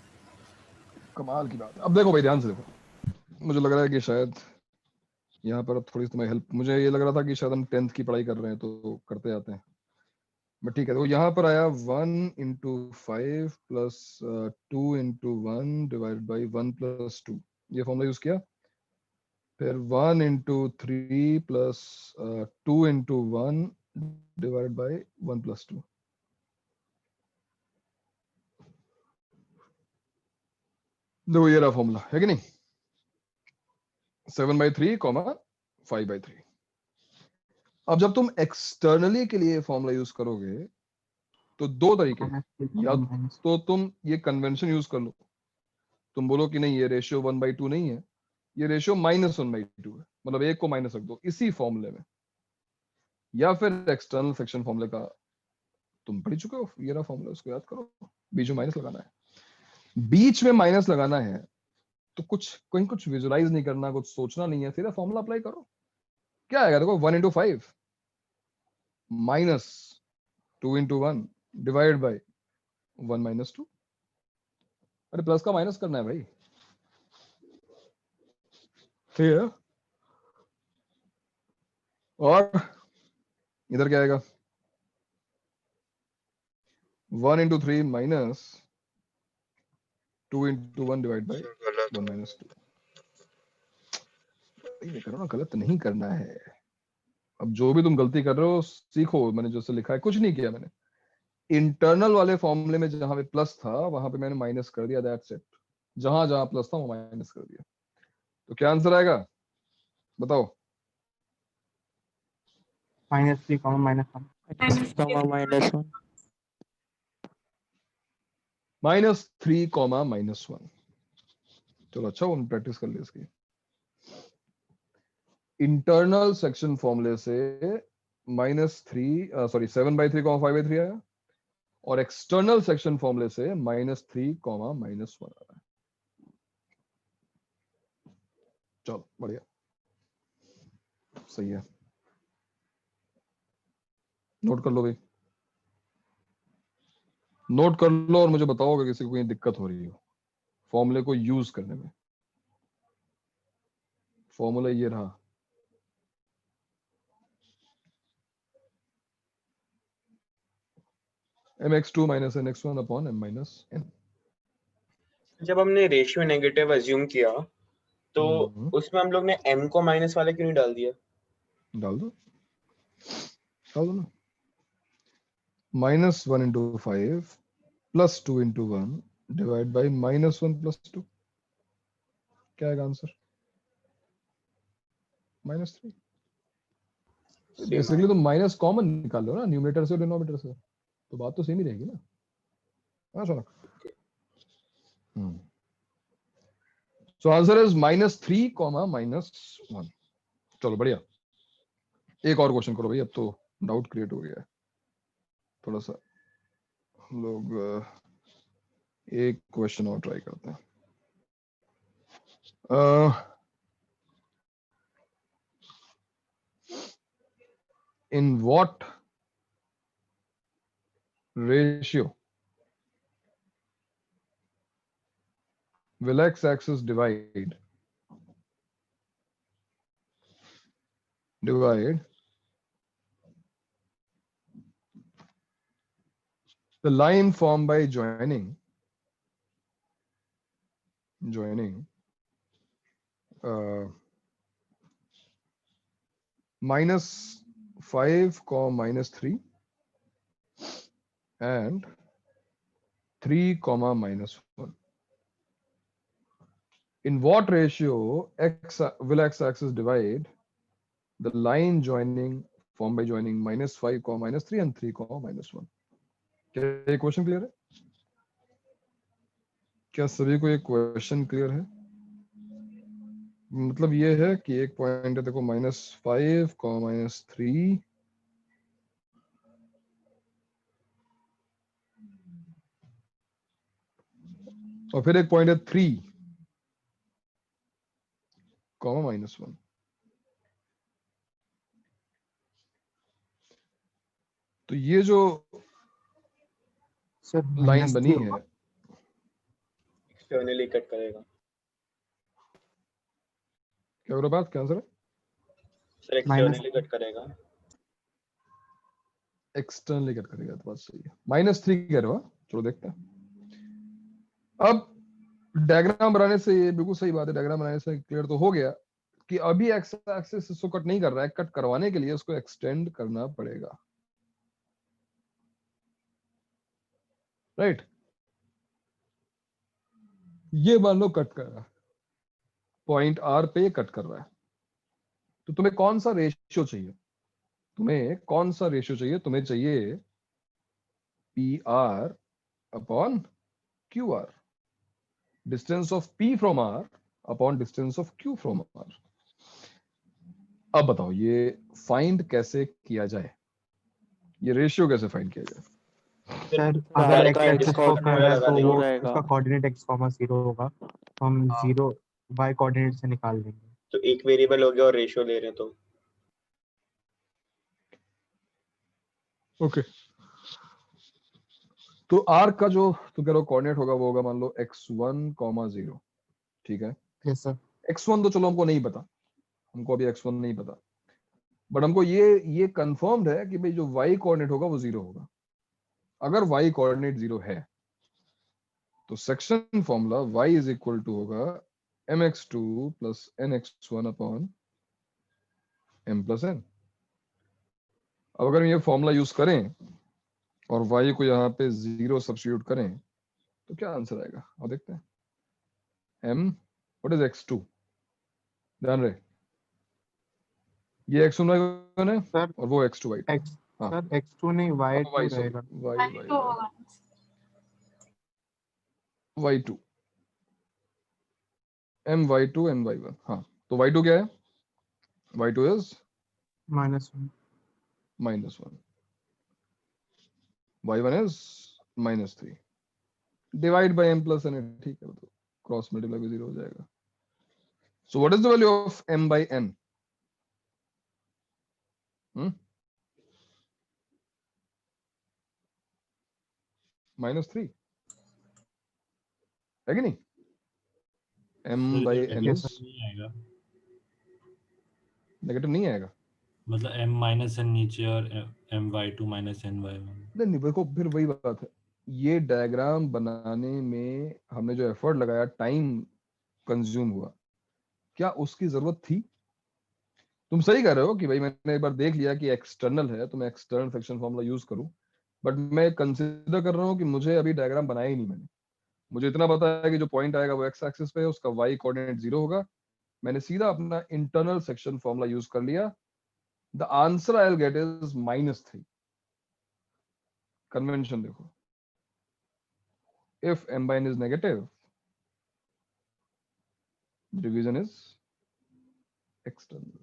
कमाल की बात है. अब देखो भाई ध्यान से देखो, मुझे लग रहा है कि शायद यहाँ पर अब थोड़ी सी तुम्हें हेल्प, मुझे ये लग रहा था कि शायद हम 10th की पढ़ाई कर रहे हैं तो करते जाते हैं, बट ठीक है. तो यहाँ पर आया 1 into 5 plus 2 into 1 divided by 1 plus 2, ये फॉर्मूला यूज किया. फिर 1 into 3 plus 2 into 1 divided by 1 plus 2. देखो ये रहा फॉर्मूला, है कि नहीं? 7/3, 5/3. अब जब तुम एक्सटर्नली के लिए फॉर्मूला यूज करोगे तो दो तरीके हैं, या तो तुम ये कन्वेंशन यूज कर लो, तुम बोलो कि नहीं ये रेशियो 1/2 नहीं है, ये रेशियो -1/2 है, मतलब एक को माइनस रख दो इसी फॉर्मूले में, या फिर एक्सटर्नल फ्रिक्शन फॉर्मूले का तुम पढ़ चुके हो, ये रहा फॉर्मूला, उसको याद करो, बीच में माइनस लगाना है. बीच में माइनस लगाना है तो कुछ विजुलाइज नहीं करना, कुछ सोचना नहीं है, सीधा फॉर्मूला अप्लाई करो. क्या आएगा देखो, 1 into 5 minus 2 into 1 divide by 1 minus 2. अरे प्लस का माइनस करना है भाई, ठीक है. और इधर क्या आएगा, 1 into 3 minus 2 into 1 divide by 1 minus 2. ये करो ना, गलत नहीं करना है. अब जो भी तुम गलती कर रहे हो सीखो, मैंने जैसे लिखा है कुछ नहीं किया मैंने. इंटरनल वाले फॉर्मूले में जहां पे प्लस था वहां पे मैंने माइनस कर दिया, दैट्स इट. जहां जहां प्लस था वो माइनस कर दिया. तो क्या आंसर आएगा बताओ? -3, -1. -1. -3, -1. चलो अच्छा वो प्रैक्टिस कर ले इसकी। इंटरनल सेक्शन फॉर्मूले से -3 5/3 आया और एक्सटर्नल सेक्शन फॉर्मूले से -3, -1 आया। चलो बढ़िया, सही है। नोट कर लो भाई, नोट कर लो और मुझे बताओ अगर किसी को कोई दिक्कत हो रही हो फॉर्मूले को यूज करने में। फॉर्मूला ये रहा, mx2 - nx1 upon m - n। जब हमने रेशियो नेगेटिव अज्यूम किया तो उसमें हम लोग ने m को माइनस वाले क्यों नहीं डाल दिया? डाल दो ना। -1 × 5 + 2 × 1 डिवाइड बाई -1 + 2, क्या आएगा आंसर? -3। बेसिकली तो माइनस कॉमन निकाल लो ना, न्यूमरेटर से और डिनोमिनेटर से, तो बात तो सेम ही रहेगी ना। हाँ सोना। So answer is -3, -1। चलो बढ़िया, एक और क्वेश्चन करो भाई, अब तो डाउट क्रिएट हो गया है थोड़ा सा। हम लोग एक क्वेश्चन और ट्राई करते हैं। In what ratio will x-axis divide the line formed by joining -5, -3 and 3, -1. In what ratio will x-axis divide the line formed by joining -5, -3 and 3, -1? क्या ये क्वेश्चन क्लियर है? क्या सभी को ये क्वेश्चन क्लियर है? मतलब ये है कि एक पॉइंट है देखो -5, -3 और फिर एक पॉइंट है 3, -1। तो ये जो लाइन बनी है एक्सटर्नली कट करेगा। क्या हो रहा बात, क्या आंसर है? सर एक्सटर्नली कट करेगा। एक्सटर्नली कट करेगा, तो बात सही है। -3 कह रहे हो? चलो देखते हैं। अब डायग्राम बनाने से ये बिल्कुल सही बात है, डायग्राम बनाने से क्लियर तो हो गया कि अभी एक्स एक्सिस इसको कट नहीं कर रहा है, कट करवाने के लिए उसको एक्सटेंड करना पड़ेगा, राइट? ये मान लो कट कर रहा है, पॉइंट आर पे कट कर रहा है, तो तुम्हें कौन सा रेशियो चाहिए? तुम्हें चाहिए P R upon Q R, distance of P from R upon distance of Q from R. अब बताओ ये फाइंड कैसे किया जाए, ये रेशियो कैसे फाइंड किया जाए? सर अगर x एक्सिस को कर रहा है तो वो उसका कोऑर्डिनेट x, 0 होगा, तो हम 0 y कोऑर्डिनेट से निकाल देंगे। तो एक वेरिएबल हो गया और रेशियो ले रहे हैं तो ओके। तो r का जो तुम कह रहे हो कोऑर्डिनेट होगा वो होगा मान लो x1, 0, ठीक है? Yes sir. x1 तो चलो हमको नहीं पता, हमको अभी x1 नहीं पता, बट हमको ये कंफर्म्ड है कि भाई जो y कोऑर्डिनेट होगा वो 0 होगा। अगर y कोऑर्डिनेट 0 है तो section formula y is equal to होगा mx2 plus nx1 upon m plus n। अब अगर हम ये फॉर्मूला यूज करें और y को यहाँ पे 0 सब्स्टिट्यूट करें तो क्या आंसर आएगा? और देखते हैं m, व्हाट इज x2? ध्यान रहे, ये x1 y1 है सर और वो x2 y2। x हाँ सर x2 नहीं y2 y सॉरी रहेगा। y तो होगा y2 my2 and y1। हाँ तो y2 क्या है? y2 is -1 -1, y1 is -3, divide by m plus n, ठीक है, तो क्रॉस मल्टीप्लाई भी 0 हो जाएगा। So what is the value of m by n? -3 है कि नहीं? m सर by इधर n नेगेटिव is नहीं आएगा, नेगेटिव नहीं आएगा। मतलब m माइनस n नीचे और my2 माइनस n y1। नहीं देखो, फिर वही बात है, ये डायग्राम बनाने में हमने जो एफर्ट लगाया, टाइम कंज्यूम हुआ, क्या उसकी जरूरत थी? तुम सही कह रहे हो कि भाई मैंने एक बार देख लिया कि एक्सटर्नल है तो मैं एक्सटर्नल सेक्शन फॉर्मूला यूज करूं, बट मैं कंसीडर कर रहा हूं कि मुझे अभी डायग्राम बनाया ही नहीं मैंने। मुझे इतना पता है कि जो पॉइंट आएगा वो एक्स एक्सिस पे है, उसका वाई कोऑर्डिनेट 0 होगा। मैंने सीधा अपना इंटरनल सेक्शन फॉर्मूला यूज कर लिया। The answer I will get is -3। Convention देखो, if m by n is negative, division is external.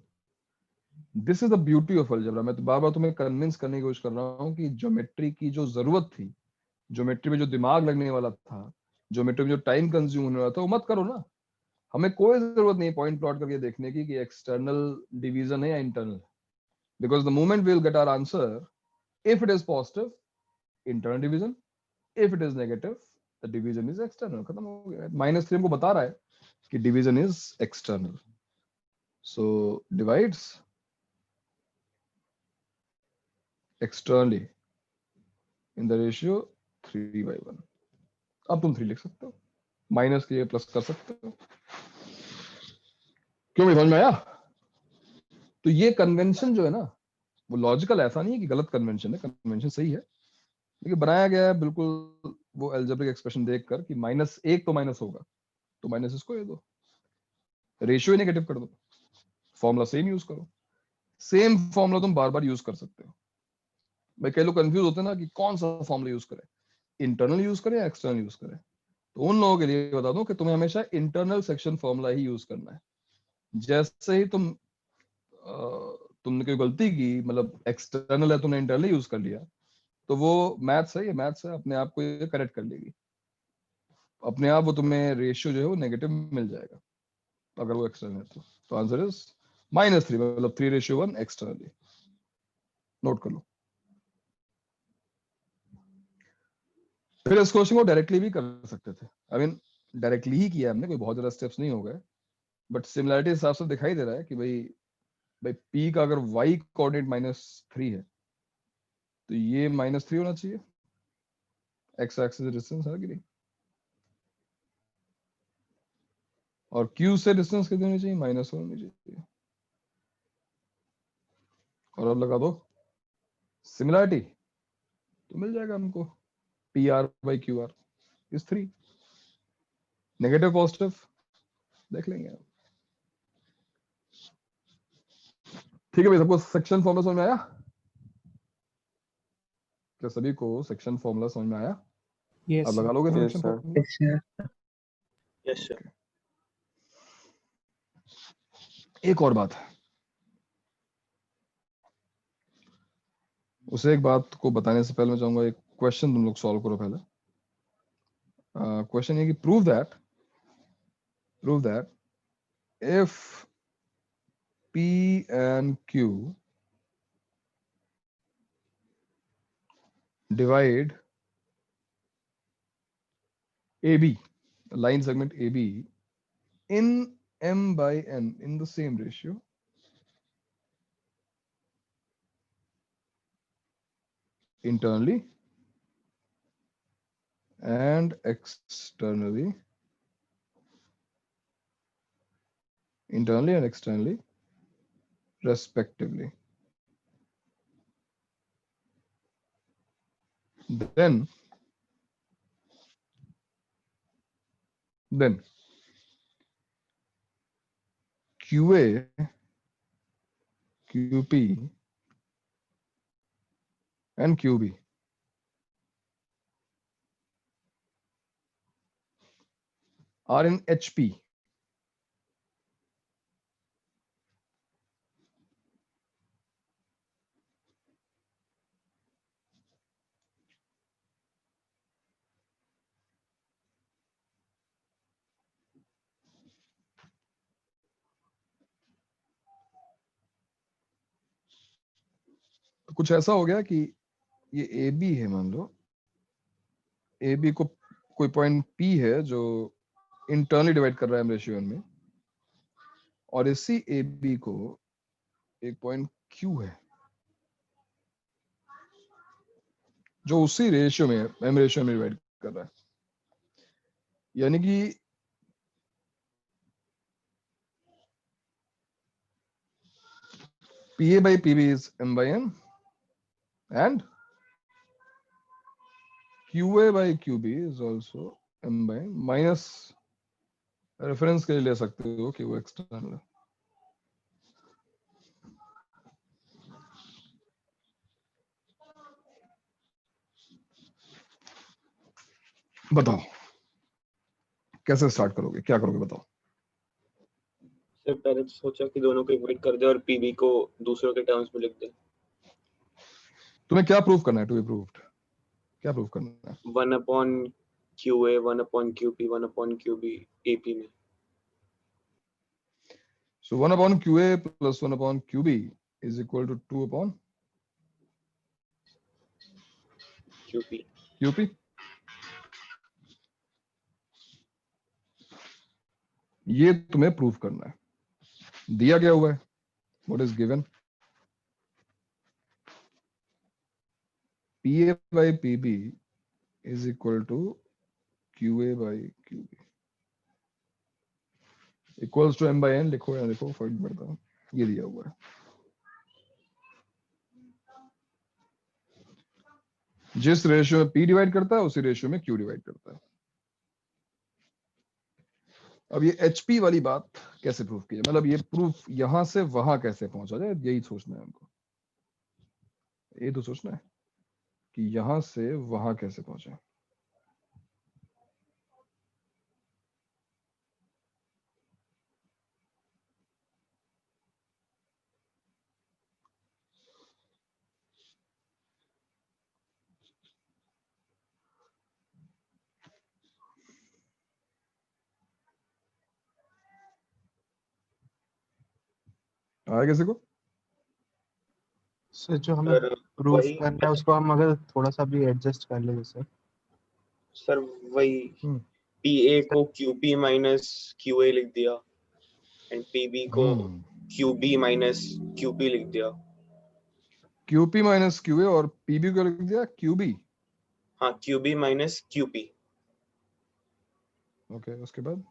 This is the beauty of algebra। मैं तो बार बार तुम्हें कन्विंस करने की कोशिश कर रहा हूँ कि ज्योमेट्री की जो जरूरत थी, ज्योमेट्री में जो दिमाग लगने वाला था, ज्योमेट्री में जो टाइम कंज्यूम होने वाला था, वो मत करो ना। हमें कोई जरूरत नहीं पॉइंट प्लॉट करके देखने की कि एक्सटर्नल डिवीजन है या internal, because the moment we will get our answer, if it is positive internal division, if it is negative the division is external. खत्म हो गया। -3 हमको बता रहा है कि division is external, so divides externally in the ratio 3/1। अब तुम 3 लिख सकते हो, माइनस के प्लस कर सकते हो। क्यों भाई, समझ में आया? तो ये कन्वेंशन जो है ना, वो लॉजिकल ऐसा नहीं है कि गलत कन्वेंशन है, कन्वेंशन सही है, लेकिन बनाया गया है बिल्कुल वो एल्जेब्रिक एक्सप्रेशन देखकर कि -1 तो माइनस होगा, तो माइनस इसको दे दो, रेशियो नेगेटिव कर दो, फॉर्मूला सेम यूज करो। सेम फॉर्मूला तुम बार बार यूज कर सकते हो। भाई कई लोग कंफ्यूज होते हैं ना कि कौन सा फॉर्मूला यूज करें, इंटरनल यूज करें या एक्सटर्नल यूज करें। तो उन लोगों के लिए बता दूं कि तुम्हें हमेशा इंटरनल सेक्शन फॉर्मूला ही यूज करना है। जैसे ही तुमने कोई गलती की, मतलब एक्सटर्नल है तुमने इंटरनल यूज कर लिया, तो वो मैथ्स है, ये मैथ्स है, अपने आप को ये करेक्ट कर लेगी, अपने आप वो तुम्हें रेशियो जो है वो नेगेटिव मिल जाएगा अगर वो एक्सटर्नल है तो आंसर इज -3, मतलब 3:1 एक्सटर्नली। नोट कर लो। फिर इस क्वेश्चन को डायरेक्टली भी कर सकते थे, आई मीन डायरेक्टली ही किया हमने, कोई बहुत ज्यादा स्टेप्स नहीं हो गए, बट सिमिलरिटी हिसाब से दिखाई दे रहा है कि भाई P का अगर y कोऑर्डिनेट -3 है तो ये -3 होना चाहिए, x एक्सिस डिस्टेंस है कि नहीं, और Q से डिस्टेंस कितनी होनी चाहिए, -1 होनी चाहिए। और अब लगा दो सिमिलरिटी तो मिल जाएगा हमको, PR/QR इज 3। नेगेटिव पॉजिटिव देख लेंगे। ठीक है भाई, सबको सेक्शन फॉर्मूला समझ में आया? क्या सभी को सेक्शन फॉर्मूला समझ में आया? Yes, अब sir. लगा लोगे Yes, section sir. Formula? Yes, sir. Yes sir. एक और बात है, उसे एक बात को बताने से पहले मैं चाहूंगा एक क्वेश्चन तुम लोग सॉल्व करो पहले। क्वेश्चन ये कि prove that if P and Q divide AB, line segment AB, in m by n in the same ratio, internally and externally, respectively, then QA, QP and QB are in HP. तो कुछ ऐसा हो गया कि ये AB है, मान लो AB को कोई पॉइंट P है जो इंटरनली डिवाइड कर रहा है रेशियो में, और इसी AB को एक पॉइंट Q है जो उसी रेशियो में एम रेशियो में डिवाइड कर रहा है। यानी कि PA by PB is M by N and QA by QB is also M by N minus reference के लिए ले सकते हो कि वो एक्सटर्नल है। बताओ कैसे स्टार्ट करोगे, क्या करोगे बताओ। सर पहले तो सोचा कि दोनों को इक्वेट कर दे और पीबी को दूसरों के टर्म्स में लिख दे। तुम्हें क्या प्रूव करना है, टू बी प्रूव्ड क्या प्रूव करना है? 1/QA 1/QP 1/QB AP में। So 1/QA plus 1/QB is equal to 2/QP. ये तुम्हें प्रूव करना है, दिया गया हुआ है। What is given? PA by PB is equal to QA by QB equals to M by N। लिखो या लिखो, फर्क पड़ता है, ये दिया हुआ है। जिस रेशियो में P डिवाइड करता है उसी रेशियो में Q डिवाइड करता है। अब ये HP वाली बात कैसे प्रूफ की जाए, मतलब ये प्रूफ यहां से वहां कैसे पहुंचा जाए, यही सोचना है हमको। ये तो सोचना है कि यहां से वहां कैसे पहुंचे। आया किसी को? सर जो हमें प्रूफ वही करना है उसको हम अगर थोड़ा सा भी एडजस्ट कर ले जैसे। सर वही PA को QP माइनस QA लिख दिया एंड PB को QB माइनस QP लिख दिया। QP माइनस QA और PB को लिख दिया QB। हाँ, QB माइनस QP। ओके, उसके बाद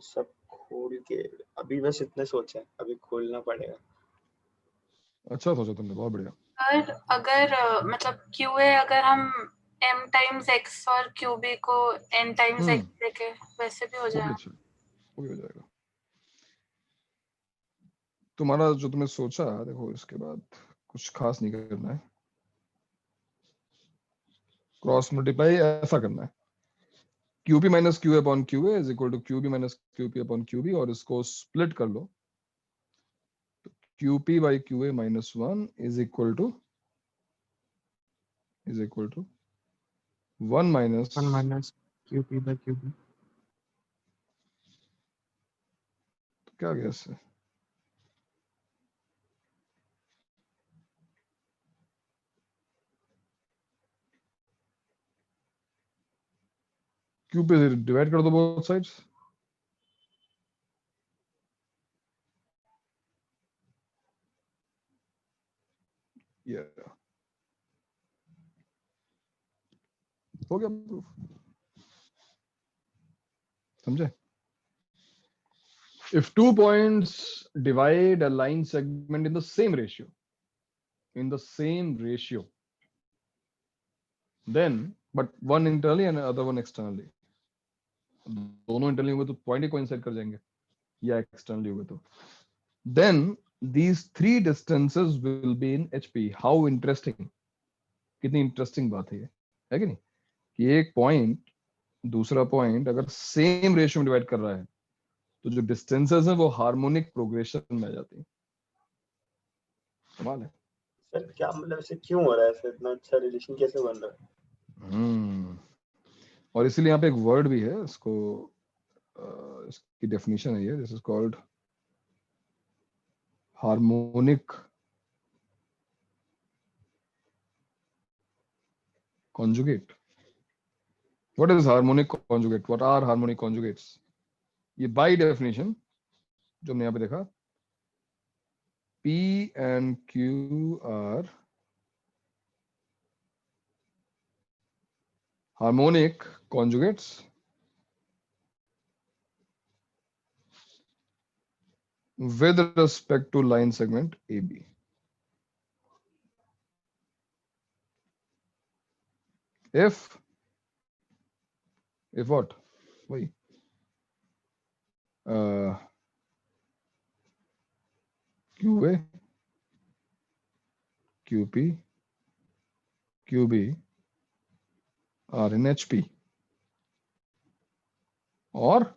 सब खोल के अभी बस इतने सोचा है, अभी खोलना पड़ेगा। अच्छा सोचा तुमने, बहुत बढ़िया। और अगर मतलब QA अगर हम M टाइम्स X और QB को N टाइम्स X देके वैसे भी हो जाएगा। वो भी हो जाएगा। तुम्हारा जो तुमने सोचा, देखो इसके बाद कुछ खास नहीं करना है, क्रॉस मल्टीप्लाई ऐसा करना है। QP minus QA upon QA is equal to QB minus QP upon QB, और इसको स्प्लिट कर लो तो QP by QA minus 1 is equal to 1 minus QP by QB। तो क्या गया इससे? Q पे डिवाइड कर दो बोथ साइड्स। हो गया प्रूफ, समझे? If 2 points divide a line segment in the same ratio, then but one internally and other one externally, दोनों इंटरनली हुए तो पॉइंट ही कोइंसाइड कर जाएंगे, या एक्सटर्नली हुए तो then these three distances will be in HP. How interesting. कितनी interesting बात है कि नहीं, कि एक पॉइंट दूसरा पॉइंट अगर सेम रेशियो में डिवाइड कर रहा है तो जो डिस्टेंसेस हैं वो हार्मोनिक प्रोग्रेशन में आ जाती हैं। कमाल है सर, क्या मतलब ऐसे क्यों हो रहा है, ऐसे इतना अच्छा रिलेशन कैसे बन रहा है? और इसीलिए यहाँ पे एक वर्ड भी है, इसको इसकी डेफिनेशन है ये, this is called harmonic conjugate. What is harmonic conjugate? What are harmonic conjugates? ये by definition जो हमने यहाँ पे देखा, P and Q are harmonic conjugates with respect to line segment AB. If what? Why? QA, QP, QB are in HP, or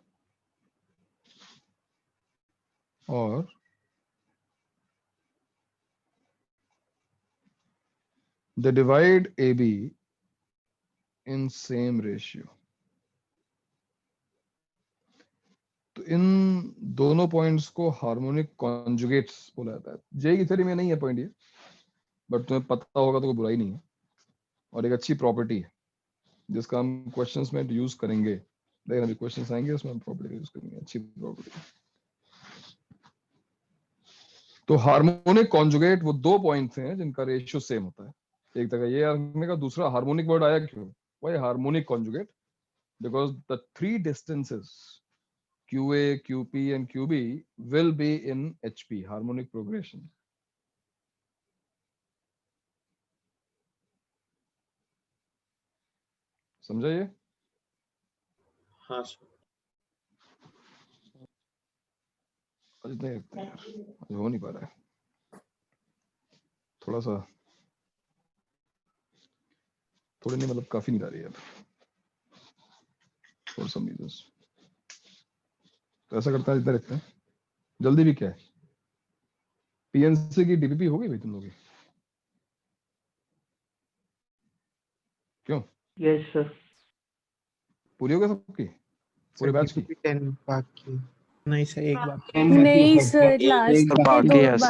they divide AB in same ratio. तो इन दोनों points को harmonic conjugates बोला जाता है। जे की theory में नहीं है पॉइंट ये, बट तुम्हें पता होगा तो कोई बुराई नहीं है, और एक अच्छी प्रॉपर्टी है जिसका हम क्वेश्चंस में यूज करेंगे। लेकिन अभी क्वेश्चंस आएंगे उसमें हम प्रॉपर्टी यूज करेंगे, अच्छी प्रॉपर्टी। तो हार्मोनिक कॉन्जुगेट वो दो पॉइंट्स हैं जिनका रेशियो सेम होता है। एक जगह ये आने का, दूसरा हार्मोनिक वर्ड आया क्यों, why harmonic conjugate? Because the three distances QA, QP and QB will be in HP, harmonic progression. समझा ये? हाँ सर। आज इतना ही रखते हैं यार, आज हो नहीं पा रहा है, थोड़ी नहीं, मतलब काफी नहीं आ रही है for some reasons। तो ऐसा करता है, इतना रखते हैं। जल्दी भी क्या है, PNC की DPP हो गई भाई तुम लोगों की? क्यों? Yes sir. पूरी हो गई सबकी, पूरे बैच की? 10 बाकी। नहीं सर, एक बार नहीं सर, लास्ट के बाकी दो है सर।